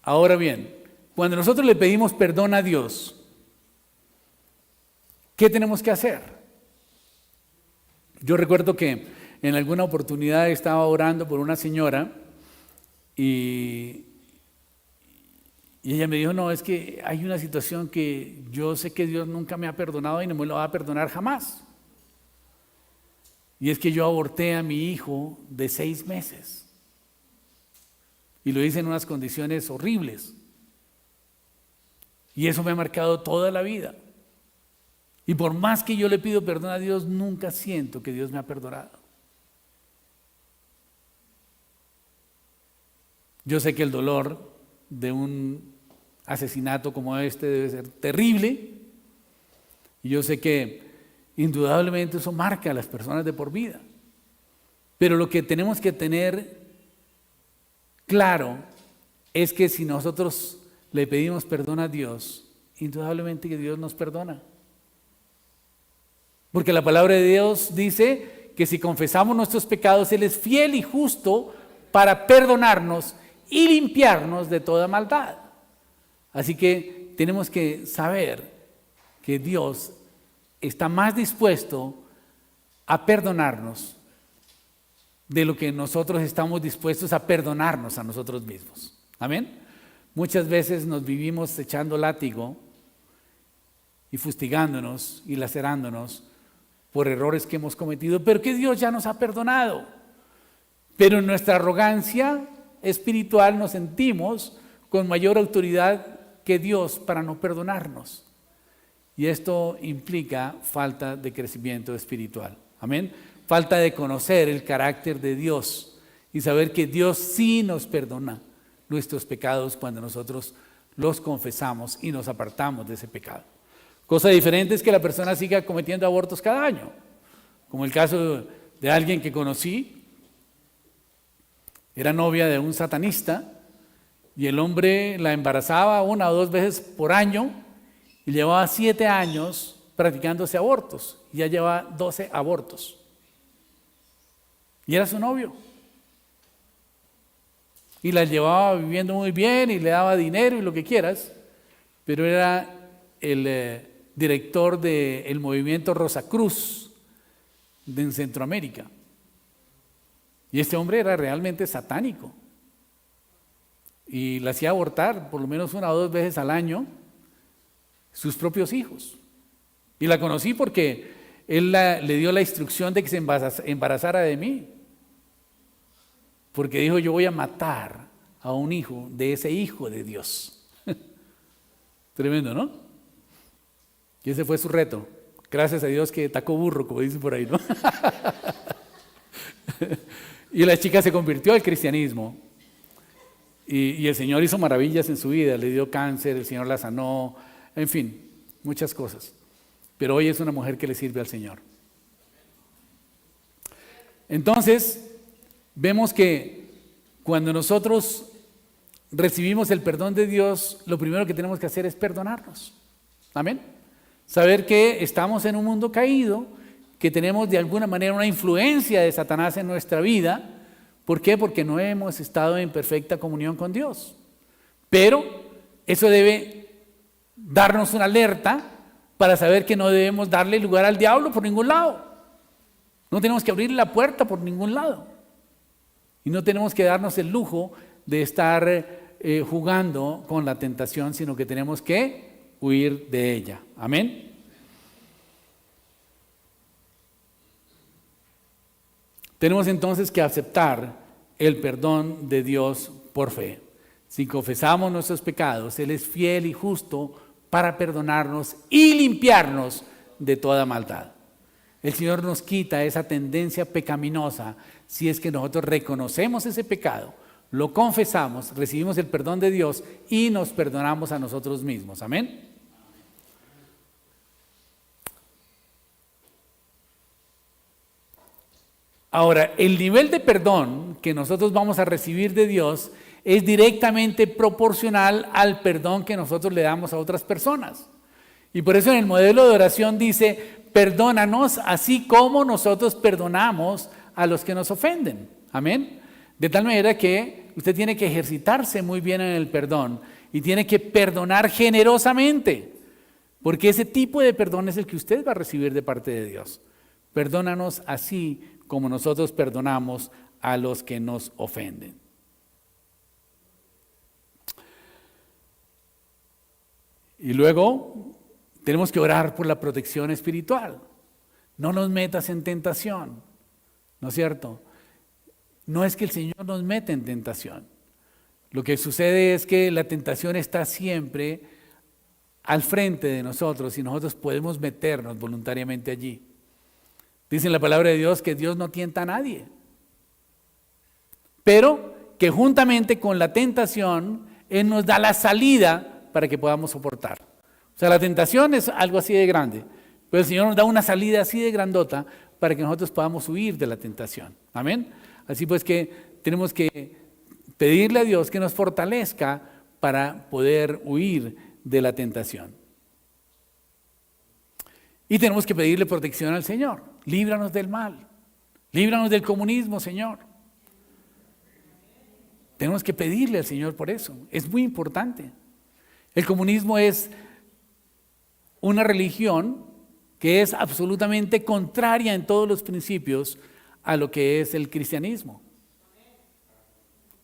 Ahora bien, cuando nosotros le pedimos perdón a Dios, ¿qué tenemos que hacer? Yo recuerdo que en alguna oportunidad estaba orando por una señora y ella me dijo, no, es que hay una situación que yo sé que Dios nunca me ha perdonado y no me lo va a perdonar jamás. Y es que yo aborté a mi hijo de 6 meses. Y lo hice en unas condiciones horribles. Y eso me ha marcado toda la vida. Y por más que yo le pido perdón a Dios, nunca siento que Dios me ha perdonado. Yo sé que el dolor de un asesinato como este debe ser terrible. Y yo sé que indudablemente eso marca a las personas de por vida. Pero lo que tenemos que tener claro es que si nosotros le pedimos perdón a Dios, indudablemente que Dios nos perdona. Porque la palabra de Dios dice que si confesamos nuestros pecados, Él es fiel y justo para perdonarnos y limpiarnos de toda maldad. Así que tenemos que saber que Dios está más dispuesto a perdonarnos de lo que nosotros estamos dispuestos a perdonarnos a nosotros mismos. Amén. Muchas veces nos vivimos echando látigo y fustigándonos y lacerándonos por errores que hemos cometido, pero que Dios ya nos ha perdonado. Pero en nuestra arrogancia espiritual nos sentimos con mayor autoridad que Dios para no perdonarnos. Y esto implica falta de crecimiento espiritual. Amén. Falta de conocer el carácter de Dios y saber que Dios sí nos perdona nuestros pecados cuando nosotros los confesamos y nos apartamos de ese pecado. Cosa diferente es que la persona siga cometiendo abortos cada año, como el caso de alguien que conocí. Era novia de un satanista y el hombre la embarazaba 1 o 2 veces por año y llevaba 7 años practicándose abortos y ya lleva 12 abortos. Y era su novio. Y la llevaba viviendo muy bien y le daba dinero y lo que quieras, pero era el director del movimiento Rosacruz en Centroamérica. Y este hombre era realmente satánico. Y la hacía abortar por lo menos 1 o 2 veces al año sus propios hijos. Y la conocí porque él le dio la instrucción de que se embarazara de mí. Porque dijo, yo voy a matar a un hijo de ese hijo de Dios. Tremendo, ¿no? Y ese fue su reto. Gracias a Dios que tacó burro, como dicen por ahí, ¿no? Y la chica se convirtió al cristianismo. Y el Señor hizo maravillas en su vida. Le dio cáncer, el Señor la sanó, en fin, muchas cosas. Pero hoy es una mujer que le sirve al Señor. Entonces, vemos que cuando nosotros recibimos el perdón de Dios, lo primero que tenemos que hacer es perdonarnos. Amén. Saber que estamos en un mundo caído, que tenemos de alguna manera una influencia de Satanás en nuestra vida. ¿Por qué? Porque no hemos estado en perfecta comunión con Dios. Pero eso debe darnos una alerta para saber que no debemos darle lugar al diablo por ningún lado. No tenemos que abrir la puerta por ningún lado. Y no tenemos que darnos el lujo de estar jugando con la tentación, sino que tenemos que huir de ella. Amén. Tenemos entonces que aceptar el perdón de Dios por fe. Si confesamos nuestros pecados, Él es fiel y justo para perdonarnos y limpiarnos de toda maldad. El Señor nos quita esa tendencia pecaminosa si es que nosotros reconocemos ese pecado, lo confesamos, recibimos el perdón de Dios y nos perdonamos a nosotros mismos. Amén. Ahora, el nivel de perdón que nosotros vamos a recibir de Dios es directamente proporcional al perdón que nosotros le damos a otras personas. Y por eso en el modelo de oración dice, perdónanos así como nosotros perdonamos a los que nos ofenden. Amén. De tal manera que usted tiene que ejercitarse muy bien en el perdón y tiene que perdonar generosamente, porque ese tipo de perdón es el que usted va a recibir de parte de Dios. Perdónanos así como nosotros perdonamos a los que nos ofenden. Y luego tenemos que orar por la protección espiritual. No nos metas en tentación, ¿no es cierto? No es que el Señor nos meta en tentación. Lo que sucede es que la tentación está siempre al frente de nosotros y nosotros podemos meternos voluntariamente allí. Dice en la palabra de Dios que Dios no tienta a nadie, pero que juntamente con la tentación Él nos da la salida para que podamos soportar. O sea, la tentación es algo así de grande, pero el Señor nos da una salida así de grandota para que nosotros podamos huir de la tentación. Amén. Así pues que tenemos que pedirle a Dios que nos fortalezca para poder huir de la tentación. Y tenemos que pedirle protección al Señor. Líbranos del mal. Líbranos del comunismo, Señor. Tenemos que pedirle al Señor por eso. Es muy importante. El comunismo es una religión que es absolutamente contraria en todos los principios a lo que es el cristianismo.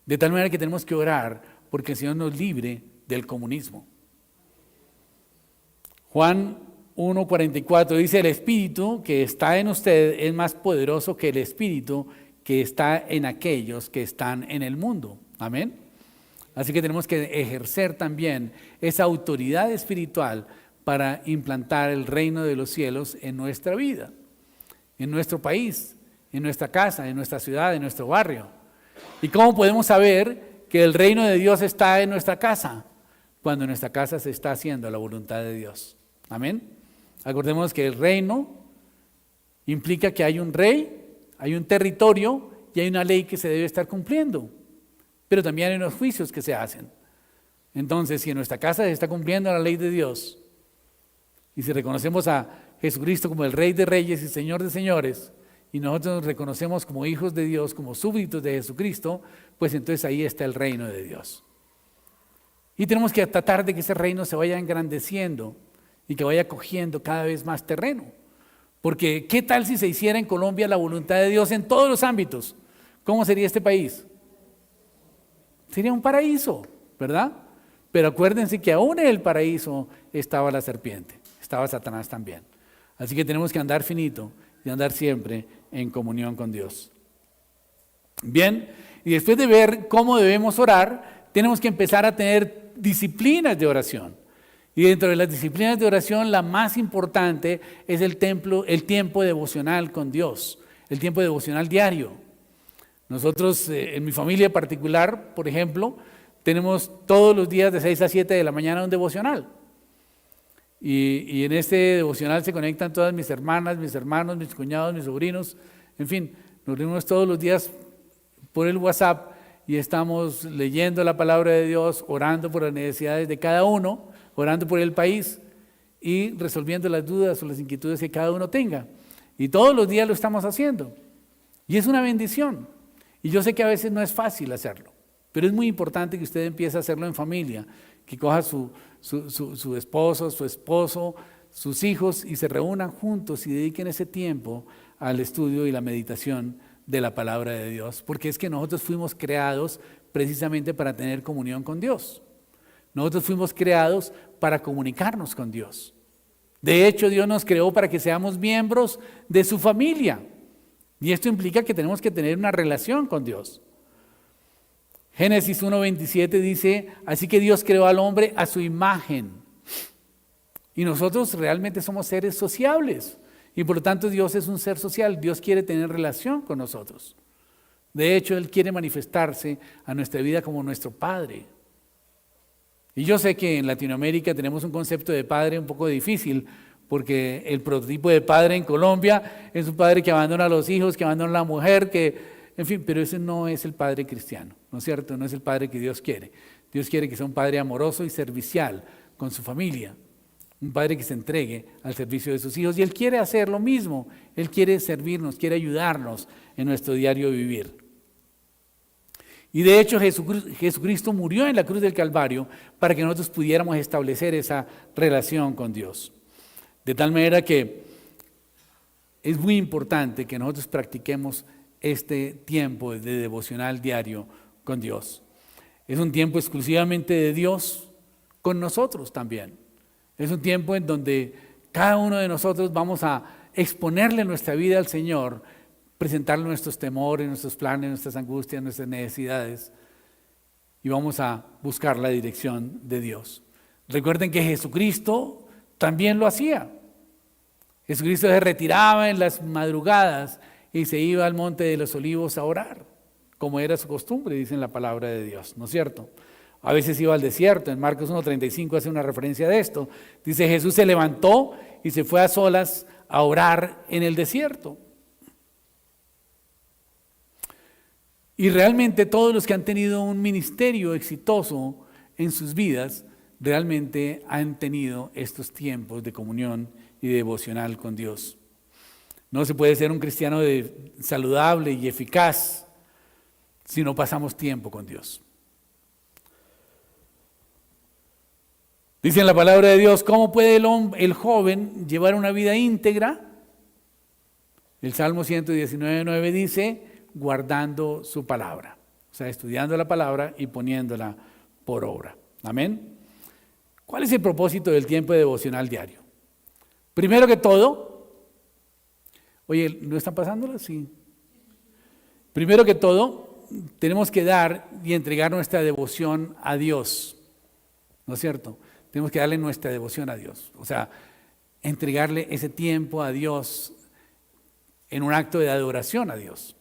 De tal manera que tenemos que orar porque el Señor nos libre del comunismo. Juan 1:44 dice: el Espíritu que está en usted es más poderoso que el Espíritu que está en aquellos que están en el mundo. Amén. Así que tenemos que ejercer también esa autoridad espiritual para implantar el reino de los cielos en nuestra vida, en nuestro país, en nuestra casa, en nuestra ciudad, en nuestro barrio. ¿Y cómo podemos saber que el reino de Dios está en nuestra casa? Cuando en nuestra casa se está haciendo la voluntad de Dios. Amén. Acordemos que el reino implica que hay un rey, hay un territorio y hay una ley que se debe estar cumpliendo. Pero también hay unos juicios que se hacen. Entonces, si en nuestra casa se está cumpliendo la ley de Dios y si reconocemos a Jesucristo como el Rey de Reyes y Señor de Señores, y nosotros nos reconocemos como hijos de Dios, como súbditos de Jesucristo, pues entonces ahí está el reino de Dios. Y tenemos que tratar de que ese reino se vaya engrandeciendo y que vaya cogiendo cada vez más terreno. Porque ¿qué tal si se hiciera en Colombia la voluntad de Dios en todos los ámbitos? ¿Cómo sería este país? Sería un paraíso, ¿verdad? Pero acuérdense que aún en el paraíso estaba la serpiente, estaba Satanás también. Así que tenemos que andar finito y andar siempre en comunión con Dios. Bien, y después de ver cómo debemos orar, tenemos que empezar a tener disciplinas de oración. Y dentro de las disciplinas de oración, la más importante es el tiempo devocional con Dios, el tiempo devocional diario. Nosotros, en mi familia particular, por ejemplo, tenemos todos los días de 6 a 7 de la mañana un devocional. Y en este devocional se conectan todas mis hermanas, mis hermanos, mis cuñados, mis sobrinos. En fin, nos reunimos todos los días por el WhatsApp y estamos leyendo la palabra de Dios, orando por las necesidades de cada uno, orando por el país y resolviendo las dudas o las inquietudes que cada uno tenga. Y todos los días lo estamos haciendo. Y es una bendición. Y yo sé que a veces no es fácil hacerlo, pero es muy importante que usted empiece a hacerlo en familia, que coja su esposo, su esposo, sus hijos y se reúnan juntos y dediquen ese tiempo al estudio y la meditación de la palabra de Dios, porque es que nosotros fuimos creados precisamente para tener comunión con Dios. Nosotros fuimos creados para comunicarnos con Dios. De hecho, Dios nos creó para que seamos miembros de su familia. Y esto implica que tenemos que tener una relación con Dios. Génesis 1:27 dice: así que Dios creó al hombre a su imagen. Y nosotros realmente somos seres sociables. Y por lo tanto Dios es un ser social. Dios quiere tener relación con nosotros. De hecho, Él quiere manifestarse a nuestra vida como nuestro Padre. Y yo sé que en Latinoamérica tenemos un concepto de padre un poco difícil, porque el prototipo de padre en Colombia es un padre que abandona a los hijos, que abandona a la mujer, en fin, pero ese no es el padre cristiano, ¿no es cierto? No es el padre que Dios quiere. Dios quiere que sea un padre amoroso y servicial con su familia, un padre que se entregue al servicio de sus hijos, y Él quiere hacer lo mismo. Él quiere servirnos, quiere ayudarnos en nuestro diario vivir. Y de hecho Jesucristo murió en la cruz del Calvario para que nosotros pudiéramos establecer esa relación con Dios. De tal manera que es muy importante que nosotros practiquemos este tiempo de devocional diario con Dios. Es un tiempo exclusivamente de Dios con nosotros también. Es un tiempo en donde cada uno de nosotros vamos a exponerle nuestra vida al Señor, presentarle nuestros temores, nuestros planes, nuestras angustias, nuestras necesidades, y vamos a buscar la dirección de Dios. Recuerden que Jesucristo también lo hacía. Jesucristo se retiraba en las madrugadas y se iba al monte de los olivos a orar, como era su costumbre, dice en la palabra de Dios, ¿no es cierto? A veces iba al desierto. En Marcos 1:35 hace una referencia de esto. Dice: Jesús se levantó y se fue a solas a orar en el desierto. Y realmente todos los que han tenido un ministerio exitoso en sus vidas, realmente han tenido estos tiempos de comunión y devocional con Dios. No se puede ser un cristiano saludable y eficaz si no pasamos tiempo con Dios. Dice en la palabra de Dios, ¿cómo puede el joven llevar una vida íntegra? El Salmo 119:9 dice, guardando su palabra. O sea, estudiando la palabra y poniéndola por obra. Amén. ¿Cuál es el propósito del tiempo devocional diario? Primero que todo, oye, ¿no están pasándolo? Sí. Primero que todo, tenemos que dar y entregar nuestra devoción a Dios. ¿No es cierto? Tenemos que darle nuestra devoción a Dios. O sea, entregarle ese tiempo a Dios en un acto de adoración a Dios.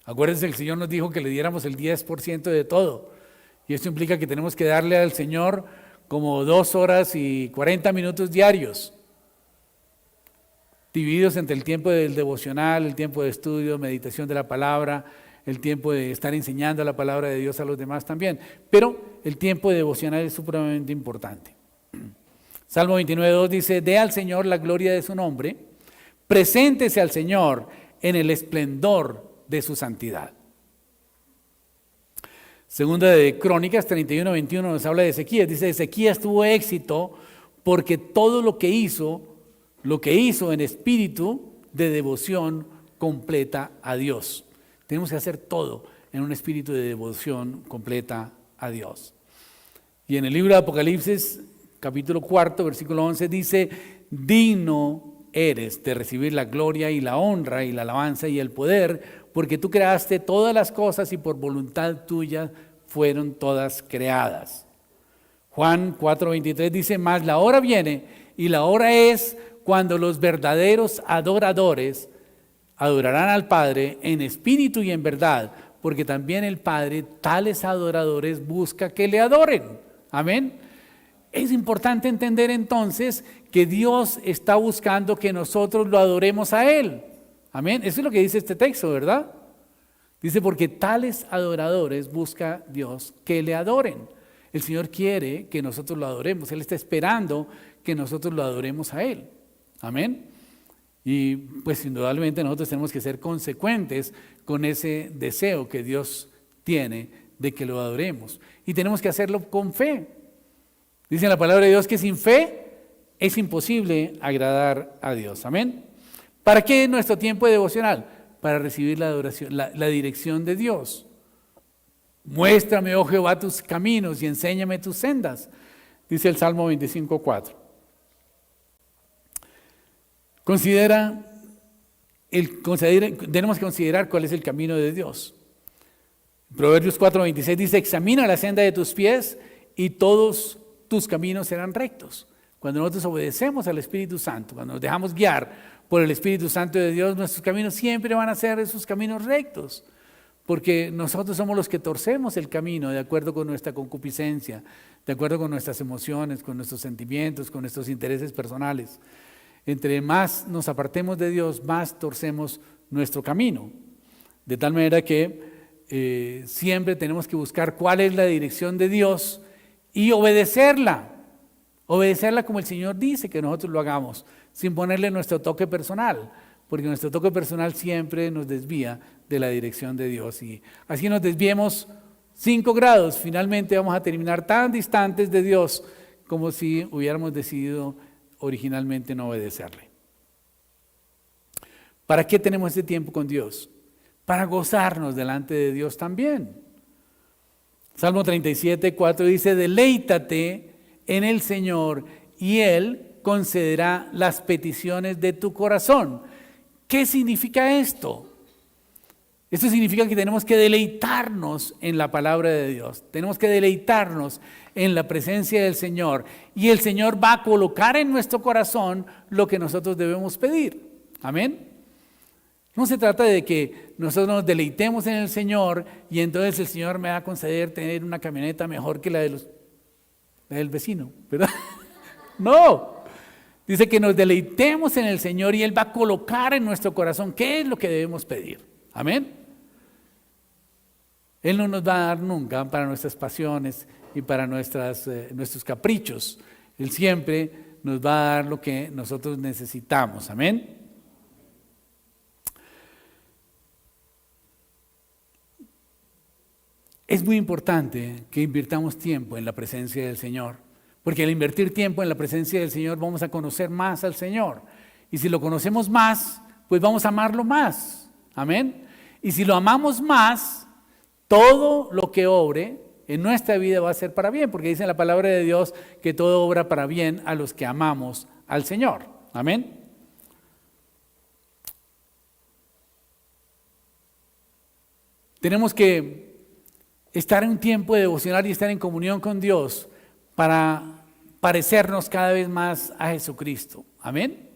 Acuérdense, el Señor nos dijo que le diéramos el 10% de todo. Y esto implica que tenemos que darle al Señor como 2 horas y 40 minutos diarios, divididos entre el tiempo del devocional, el tiempo de estudio, meditación de la palabra, el tiempo de estar enseñando la palabra de Dios a los demás también. Pero el tiempo devocional es supremamente importante. Salmo 29:2 dice, dé al Señor la gloria de su nombre, preséntese al Señor en el esplendor de su santidad. Segunda de Crónicas 31:21 nos habla de Ezequías. Dice, Ezequías tuvo éxito porque todo lo que hizo en espíritu de devoción completa a Dios. Tenemos que hacer todo en un espíritu de devoción completa a Dios. Y en el libro de Apocalipsis, capítulo 4, versículo 11, dice, digno eres de recibir la gloria y la honra y la alabanza y el poder, porque tú creaste todas las cosas y por voluntad tuya fueron todas creadas. Juan 4:23 dice, mas la hora viene y la hora es cuando los verdaderos adoradores adorarán al Padre en espíritu y en verdad, porque también el Padre tales adoradores busca que le adoren. Amén. Es importante entender entonces que Dios está buscando que nosotros lo adoremos a Él. Amén. Eso es lo que dice este texto, ¿verdad? Dice, porque tales adoradores busca Dios que le adoren. El Señor quiere que nosotros lo adoremos. Él está esperando que nosotros lo adoremos a Él. Amén. Y pues indudablemente nosotros tenemos que ser consecuentes con ese deseo que Dios tiene de que lo adoremos. Y tenemos que hacerlo con fe. Dice en la palabra de Dios que sin fe es imposible agradar a Dios. Amén. ¿Para qué es nuestro tiempo devocional? Para recibir la adoración, la dirección de Dios. Muéstrame, oh Jehová, tus caminos y enséñame tus sendas, dice el Salmo 25:4. Tenemos que considerar cuál es el camino de Dios. Proverbios 4:26 dice, examina la senda de tus pies y todos tus caminos serán rectos. Cuando nosotros obedecemos al Espíritu Santo, cuando nos dejamos guiar por el Espíritu Santo de Dios, nuestros caminos siempre van a ser esos caminos rectos, porque nosotros somos los que torcemos el camino de acuerdo con nuestra concupiscencia, de acuerdo con nuestras emociones, con nuestros sentimientos, con nuestros intereses personales. Entre más nos apartemos de Dios, más torcemos nuestro camino. De tal manera que siempre tenemos que buscar cuál es la dirección de Dios y obedecerla. Obedecerla como el Señor dice que nosotros lo hagamos, sin ponerle nuestro toque personal, porque nuestro toque personal siempre nos desvía de la dirección de Dios. Y así nos desviemos 5 grados, finalmente vamos a terminar tan distantes de Dios como si hubiéramos decidido originalmente no obedecerle. ¿Para qué tenemos este tiempo con Dios? Para gozarnos delante de Dios también. Salmo 37:4 dice, deleítate en el Señor y Él concederá las peticiones de tu corazón. ¿Qué significa esto? Esto significa que tenemos que deleitarnos en la palabra de Dios. Tenemos que deleitarnos en la presencia del Señor. Y el Señor va a colocar en nuestro corazón lo que nosotros debemos pedir. Amén. No se trata de que nosotros nos deleitemos en el Señor y entonces el Señor me va a conceder tener una camioneta mejor que la del vecino, ¿verdad? No. Dice que nos deleitemos en el Señor y Él va a colocar en nuestro corazón qué es lo que debemos pedir. Amén. Él no nos va a dar nunca para nuestras pasiones y para nuestros caprichos. Él siempre nos va a dar lo que nosotros necesitamos. Amén. Es muy importante que invirtamos tiempo en la presencia del Señor, porque al invertir tiempo en la presencia del Señor vamos a conocer más al Señor. Y si lo conocemos más, pues vamos a amarlo más. Amén. Y si lo amamos más, todo lo que obre en nuestra vida va a ser para bien, porque dice en la palabra de Dios que todo obra para bien a los que amamos al Señor. Amén. Tenemos que estar en un tiempo de devocional y estar en comunión con Dios para parecernos cada vez más a Jesucristo. Amén.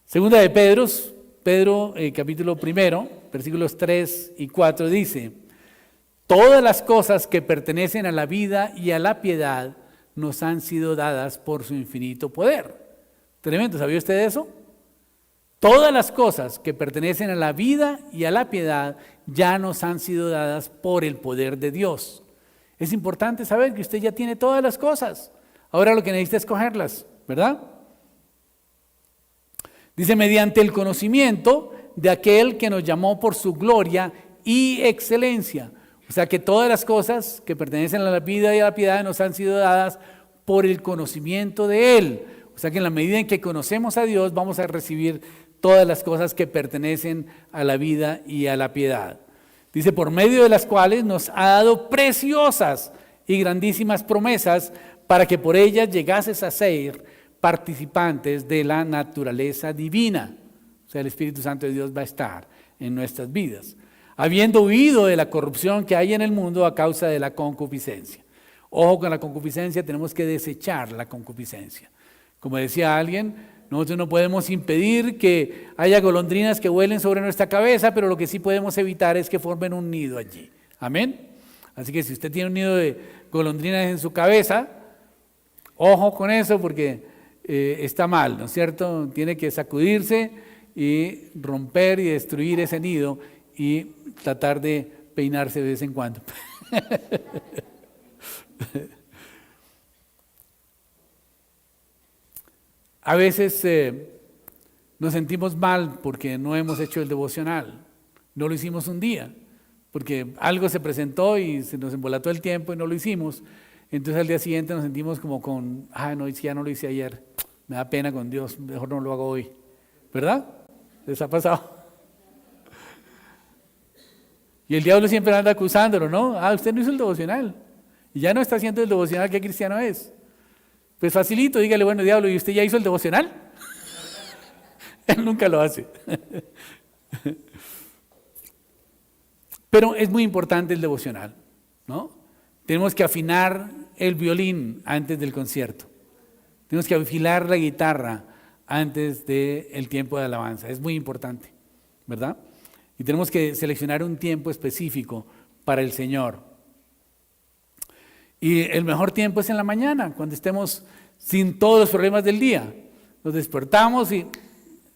Segunda de Pedro, capítulo 1, versículos 3 y 4 dice: todas las cosas que pertenecen a la vida y a la piedad nos han sido dadas por su infinito poder. Tremendo, ¿sabía usted eso? Todas las cosas que pertenecen a la vida y a la piedad ya nos han sido dadas por el poder de Dios. Es importante saber que usted ya tiene todas las cosas. Ahora lo que necesita es cogerlas, ¿verdad? Dice, mediante el conocimiento de aquel que nos llamó por su gloria y excelencia. O sea que todas las cosas que pertenecen a la vida y a la piedad nos han sido dadas por el conocimiento de Él. O sea que en la medida en que conocemos a Dios vamos a recibir todas las cosas que pertenecen a la vida y a la piedad. Dice, por medio de las cuales nos ha dado preciosas y grandísimas promesas para que por ellas llegases a ser participantes de la naturaleza divina. O sea, el Espíritu Santo de Dios va a estar en nuestras vidas, habiendo huido de la corrupción que hay en el mundo a causa de la concupiscencia. Ojo con la concupiscencia, tenemos que desechar la concupiscencia. Como decía alguien, nosotros no podemos impedir que haya golondrinas que vuelen sobre nuestra cabeza, pero lo que sí podemos evitar es que formen un nido allí. Amén. Así que si usted tiene un nido de golondrinas en su cabeza, ojo con eso porque está mal, ¿no es cierto? Tiene que sacudirse y romper y destruir ese nido y tratar de peinarse de vez en cuando. A veces nos sentimos mal porque no hemos hecho el devocional, no lo hicimos un día, porque algo se presentó y se nos embolató el tiempo y no lo hicimos. Entonces al día siguiente nos sentimos como con, no, ya no lo hice ayer, me da pena con Dios, mejor no lo hago hoy, ¿verdad? ¿Les ha pasado? Y el diablo siempre anda acusándolo, ¿no? Usted no hizo el devocional y ya no está haciendo el devocional, ¿qué cristiano es? Pues facilito, dígale, bueno, diablo, ¿y usted ya hizo el devocional? Él nunca lo hace. Pero es muy importante el devocional, ¿no? Tenemos que afinar el violín antes del concierto. Tenemos que afilar la guitarra antes del tiempo de alabanza. Es muy importante, ¿verdad? Y tenemos que seleccionar un tiempo específico para el Señor. Y el mejor tiempo es en la mañana, cuando estemos sin todos los problemas del día. Nos despertamos y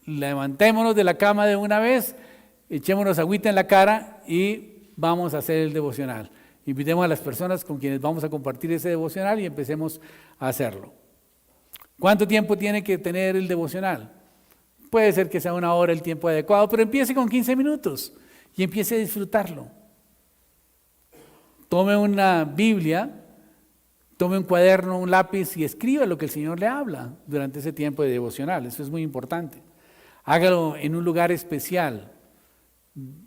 levantémonos de la cama de una vez, echémonos agüita en la cara y vamos a hacer el devocional. Invitemos a las personas con quienes vamos a compartir ese devocional y empecemos a hacerlo. ¿Cuánto tiempo tiene que tener el devocional? Puede ser que sea una hora el tiempo adecuado, pero empiece con 15 minutos y empiece a disfrutarlo. Tome una Biblia, tome un cuaderno, un lápiz y escriba lo que el Señor le habla durante ese tiempo de devocional. Eso es muy importante. Hágalo en un lugar especial.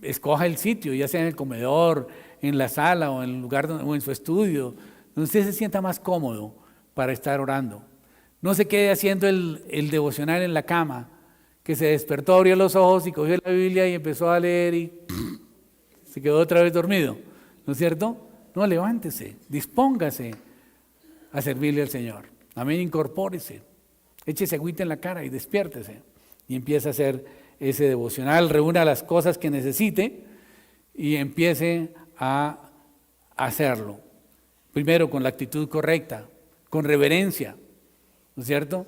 Escoja el sitio, ya sea en el comedor, en la sala o en el lugar o en su estudio, donde usted se sienta más cómodo para estar orando. No se quede haciendo el devocional en la cama, que se despertó, abrió los ojos y cogió la Biblia y empezó a leer y se quedó otra vez dormido, ¿no es cierto? No, levántese, dispóngase a servirle al Señor. Amén, incorpórese, échese agüita en la cara y despiértese y empiece a hacer ese devocional, reúna las cosas que necesite y empiece a hacerlo. Primero con la actitud correcta, con reverencia, ¿no es cierto?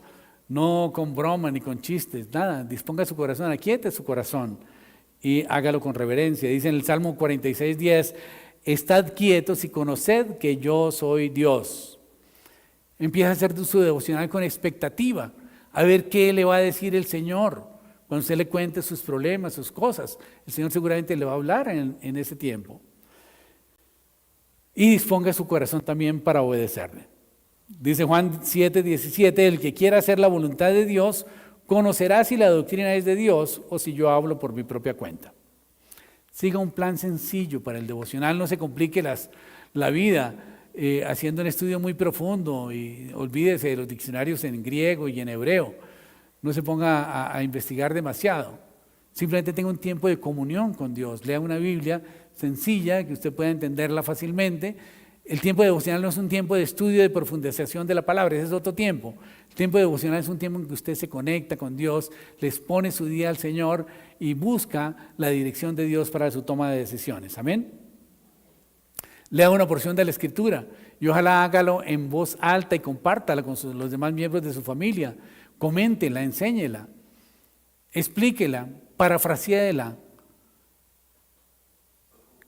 No con broma ni con chistes, nada, disponga su corazón, aquiete su corazón y hágalo con reverencia. Dice en el Salmo 46:10, estad quietos y conoced que yo soy Dios. Empieza a hacer su devocional con expectativa. a ver qué le va a decir el Señor cuando usted le cuente sus problemas, sus cosas. El Señor seguramente le va a hablar en ese tiempo. Y disponga su corazón también para obedecerle. Dice Juan 7:17, el que quiera hacer la voluntad de Dios, conocerá si la doctrina es de Dios o si yo hablo por mi propia cuenta. Siga un plan sencillo para el devocional, no se complique la vida haciendo un estudio muy profundo y olvídese de los diccionarios en griego y en hebreo. No se ponga a investigar demasiado. Simplemente tenga un tiempo de comunión con Dios. Lea una Biblia sencilla que usted pueda entenderla fácilmente. El tiempo devocional no es un tiempo de estudio, de profundización de la palabra, ese es otro tiempo. El tiempo devocional es un tiempo en que usted se conecta con Dios, le expone su día al Señor y busca la dirección de Dios para su toma de decisiones. Amén. Lea una porción de la Escritura y ojalá hágalo en voz alta y compártala con los demás miembros de su familia. Coméntela, enséñela, explíquela, parafraseéla.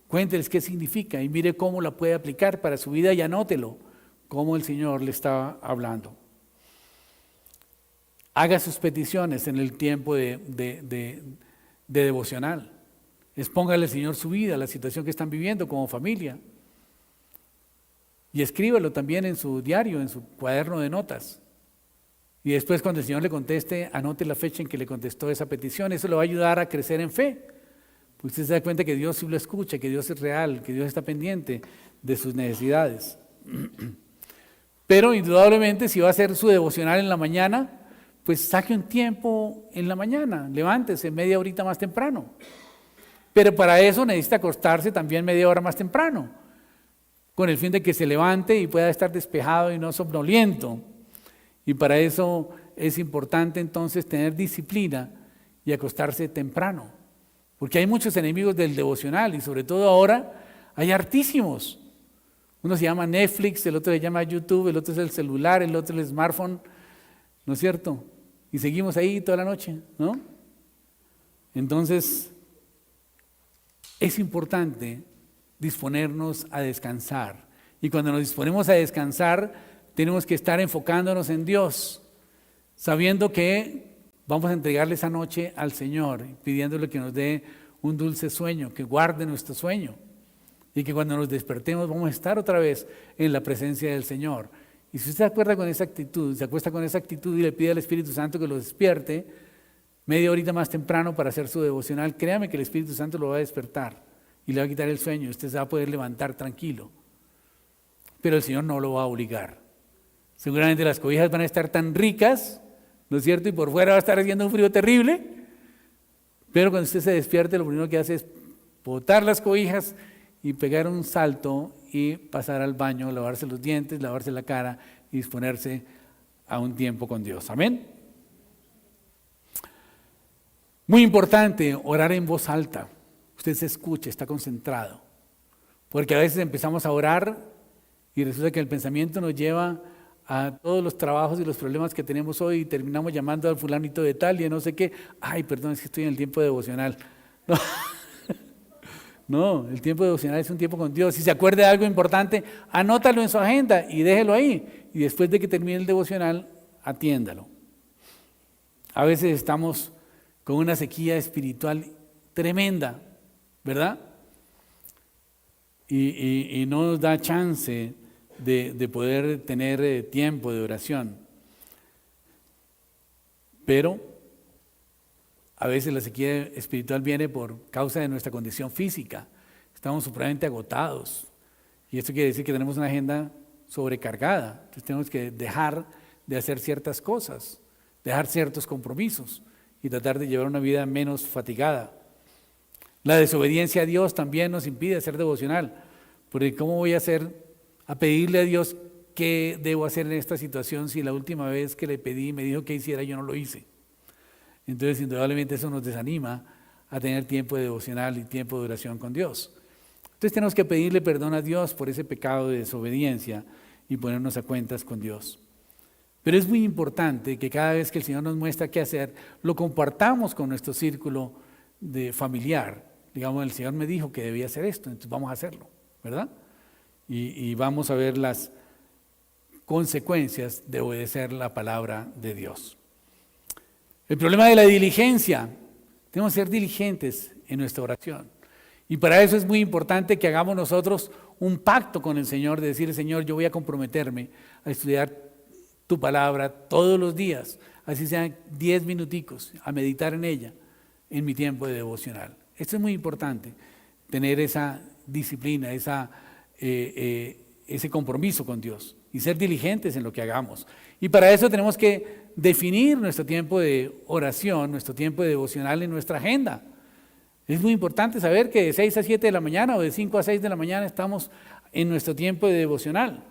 Cuénteles qué significa y mire cómo la puede aplicar para su vida y anótelo, cómo el Señor le está hablando. Haga sus peticiones en el tiempo de devocional. Expóngale al Señor su vida, la situación que están viviendo como familia. Y escríbalo también en su diario, en su cuaderno de notas. Y después cuando el Señor le conteste, anote la fecha en que le contestó esa petición. Eso le va a ayudar a crecer en fe. Usted se da cuenta que Dios sí lo escucha, que Dios es real, que Dios está pendiente de sus necesidades. Pero indudablemente si va a hacer su devocional en la mañana, pues saque un tiempo en la mañana, levántese media horita más temprano. Pero para eso necesita acostarse también media hora más temprano, con el fin de que se levante y pueda estar despejado y no somnoliento. Y para eso es importante entonces tener disciplina y acostarse temprano. Porque hay muchos enemigos del devocional y sobre todo ahora hay hartísimos. Uno se llama Netflix, el otro se llama YouTube, el otro es el celular, el otro el smartphone, ¿no es cierto? Y seguimos ahí toda la noche, ¿no? Entonces, es importante disponernos a descansar. Y cuando nos disponemos a descansar, tenemos que estar enfocándonos en Dios, sabiendo que vamos a entregarle esa noche al Señor, pidiéndole que nos dé un dulce sueño, que guarde nuestro sueño y que cuando nos despertemos vamos a estar otra vez en la presencia del Señor. Y si usted se acuerda con esa actitud, se acuesta con esa actitud y le pide al Espíritu Santo que lo despierte media horita más temprano para hacer su devocional, créame que el Espíritu Santo lo va a despertar y le va a quitar el sueño, usted se va a poder levantar tranquilo. Pero el Señor no lo va a obligar. Seguramente las cobijas van a estar tan ricas, ¿no es cierto? Y por fuera va a estar haciendo un frío terrible, pero cuando usted se despierte lo primero que hace es botar las cobijas y pegar un salto y pasar al baño, lavarse los dientes, lavarse la cara y disponerse a un tiempo con Dios. Amén. Muy importante, orar en voz alta. Usted se escucha, está concentrado. Porque a veces empezamos a orar y resulta que el pensamiento nos lleva a todos los trabajos y los problemas que tenemos hoy y terminamos llamando al fulanito de tal y no sé qué. Ay, perdón, es que estoy en el tiempo devocional. No, no, el tiempo devocional es un tiempo con Dios. Si se acuerda de algo importante, anótalo en su agenda y déjelo ahí. Y después de que termine el devocional, atiéndalo. A veces estamos con una sequía espiritual tremenda, ¿verdad? Y no nos da chance de poder tener tiempo de oración. Pero a veces la sequía espiritual viene por causa de nuestra condición física. Estamos supremamente agotados. Y esto quiere decir que tenemos una agenda sobrecargada. Entonces tenemos que dejar de hacer ciertas cosas, dejar ciertos compromisos y tratar de llevar una vida menos fatigada. La desobediencia a Dios también nos impide hacer devocional. Porque ¿cómo voy a pedirle a Dios qué debo hacer en esta situación si la última vez que le pedí me dijo que hiciera yo no lo hice? Entonces indudablemente eso nos desanima a tener tiempo de devocional y tiempo de oración con Dios. Entonces tenemos que pedirle perdón a Dios por ese pecado de desobediencia y ponernos a cuentas con Dios. Pero es muy importante que cada vez que el Señor nos muestra qué hacer, lo compartamos con nuestro círculo familiar. Digamos, el Señor me dijo que debía hacer esto, entonces vamos a hacerlo, ¿verdad? Y vamos a ver las consecuencias de obedecer la palabra de Dios. El problema de la diligencia. Tenemos que ser diligentes en nuestra oración. Y para eso es muy importante que hagamos nosotros un pacto con el Señor, de decir, Señor, yo voy a comprometerme a estudiar tu palabra todos los días, así sean 10 minuticos, a meditar en ella en mi tiempo de devocional. Esto es muy importante, tener esa disciplina, ese compromiso con Dios y ser diligentes en lo que hagamos. Y para eso tenemos que definir nuestro tiempo de oración, nuestro tiempo de devocional en nuestra agenda. Es muy importante saber que de 6 a 7 de la mañana o de 5 a 6 de la mañana estamos en nuestro tiempo de devocional.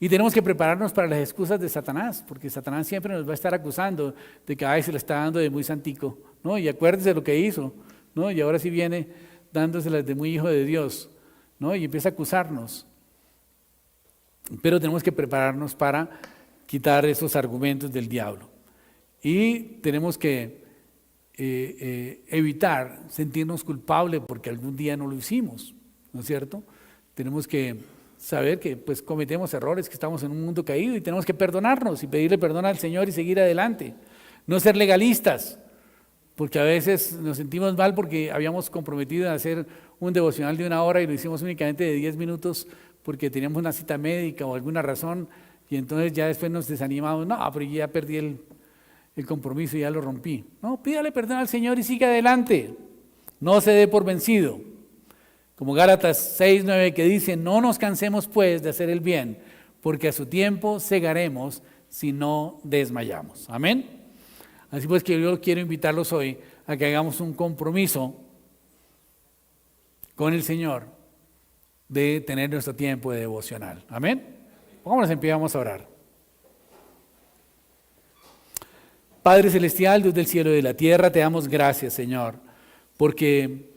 Y tenemos que prepararnos para las excusas de Satanás, porque Satanás siempre nos va a estar acusando de que se le está dando de muy santico, ¿no? Y acuérdese lo que hizo, ¿no? Y ahora sí viene dándoselas de muy hijo de Dios, ¿no? Y empieza a acusarnos. Pero tenemos que prepararnos para quitar esos argumentos del diablo. Y tenemos que evitar sentirnos culpables porque algún día no lo hicimos, ¿no es cierto? Tenemos que saber que pues cometemos errores, que estamos en un mundo caído y tenemos que perdonarnos y pedirle perdón al Señor y seguir adelante. No ser legalistas, porque a veces nos sentimos mal porque habíamos comprometido en hacer un devocional de 1 hora y lo hicimos únicamente de 10 minutos porque teníamos una cita médica o alguna razón y entonces ya después nos desanimamos. No, pero ya perdí el compromiso y ya lo rompí. No, pídale perdón al Señor y siga adelante. No se dé por vencido. Como Gálatas 6:9 que dice, no nos cansemos pues de hacer el bien, porque a su tiempo segaremos si no desmayamos. Amén. Así pues que yo quiero invitarlos hoy a que hagamos un compromiso con el Señor de tener nuestro tiempo de devocional. Amén. Pongámonos en pie, vamos a orar. Padre Celestial, Dios del cielo y de la tierra, te damos gracias, Señor, porque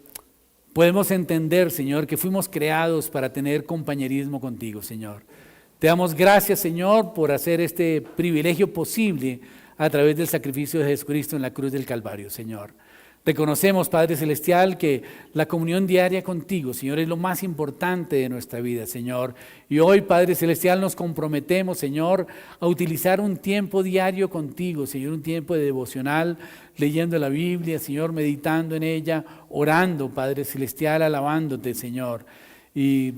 podemos entender, Señor, que fuimos creados para tener compañerismo contigo, Señor. Te damos gracias, Señor, por hacer este privilegio posible a través del sacrificio de Jesucristo en la cruz del Calvario, Señor. Reconocemos, Padre Celestial, que la comunión diaria contigo, Señor, es lo más importante de nuestra vida, Señor. Y hoy, Padre Celestial, nos comprometemos, Señor, a utilizar un tiempo diario contigo, Señor, un tiempo de devocional, leyendo la Biblia, Señor, meditando en ella, orando, Padre Celestial, alabándote, Señor. Y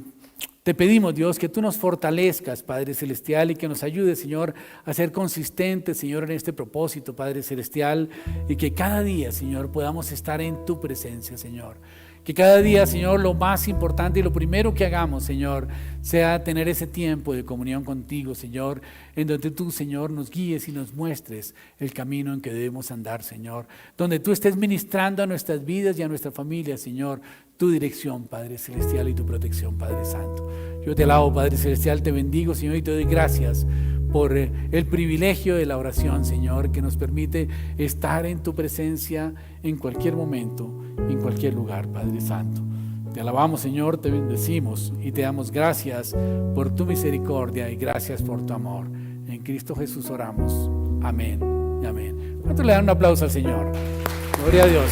te pedimos, Dios, que tú nos fortalezcas, Padre Celestial, y que nos ayudes, Señor, a ser consistentes, Señor, en este propósito, Padre Celestial, y que cada día, Señor, podamos estar en tu presencia, Señor. Que cada día, Señor, lo más importante y lo primero que hagamos, Señor, sea tener ese tiempo de comunión contigo, Señor, en donde tú, Señor, nos guíes y nos muestres el camino en que debemos andar, Señor. Donde tú estés ministrando a nuestras vidas y a nuestra familia, Señor, tu dirección, Padre Celestial, y tu protección, Padre Santo. Yo te alabo, Padre Celestial, te bendigo, Señor, y te doy gracias por el privilegio de la oración, Señor, que nos permite estar en tu presencia en cualquier momento, en cualquier lugar, Padre Santo. Te alabamos, Señor, te bendecimos y te damos gracias por tu misericordia y gracias por tu amor. En Cristo Jesús oramos. Amén y amén. ¿Cuánto le dan un aplauso al Señor? Gloria a Dios.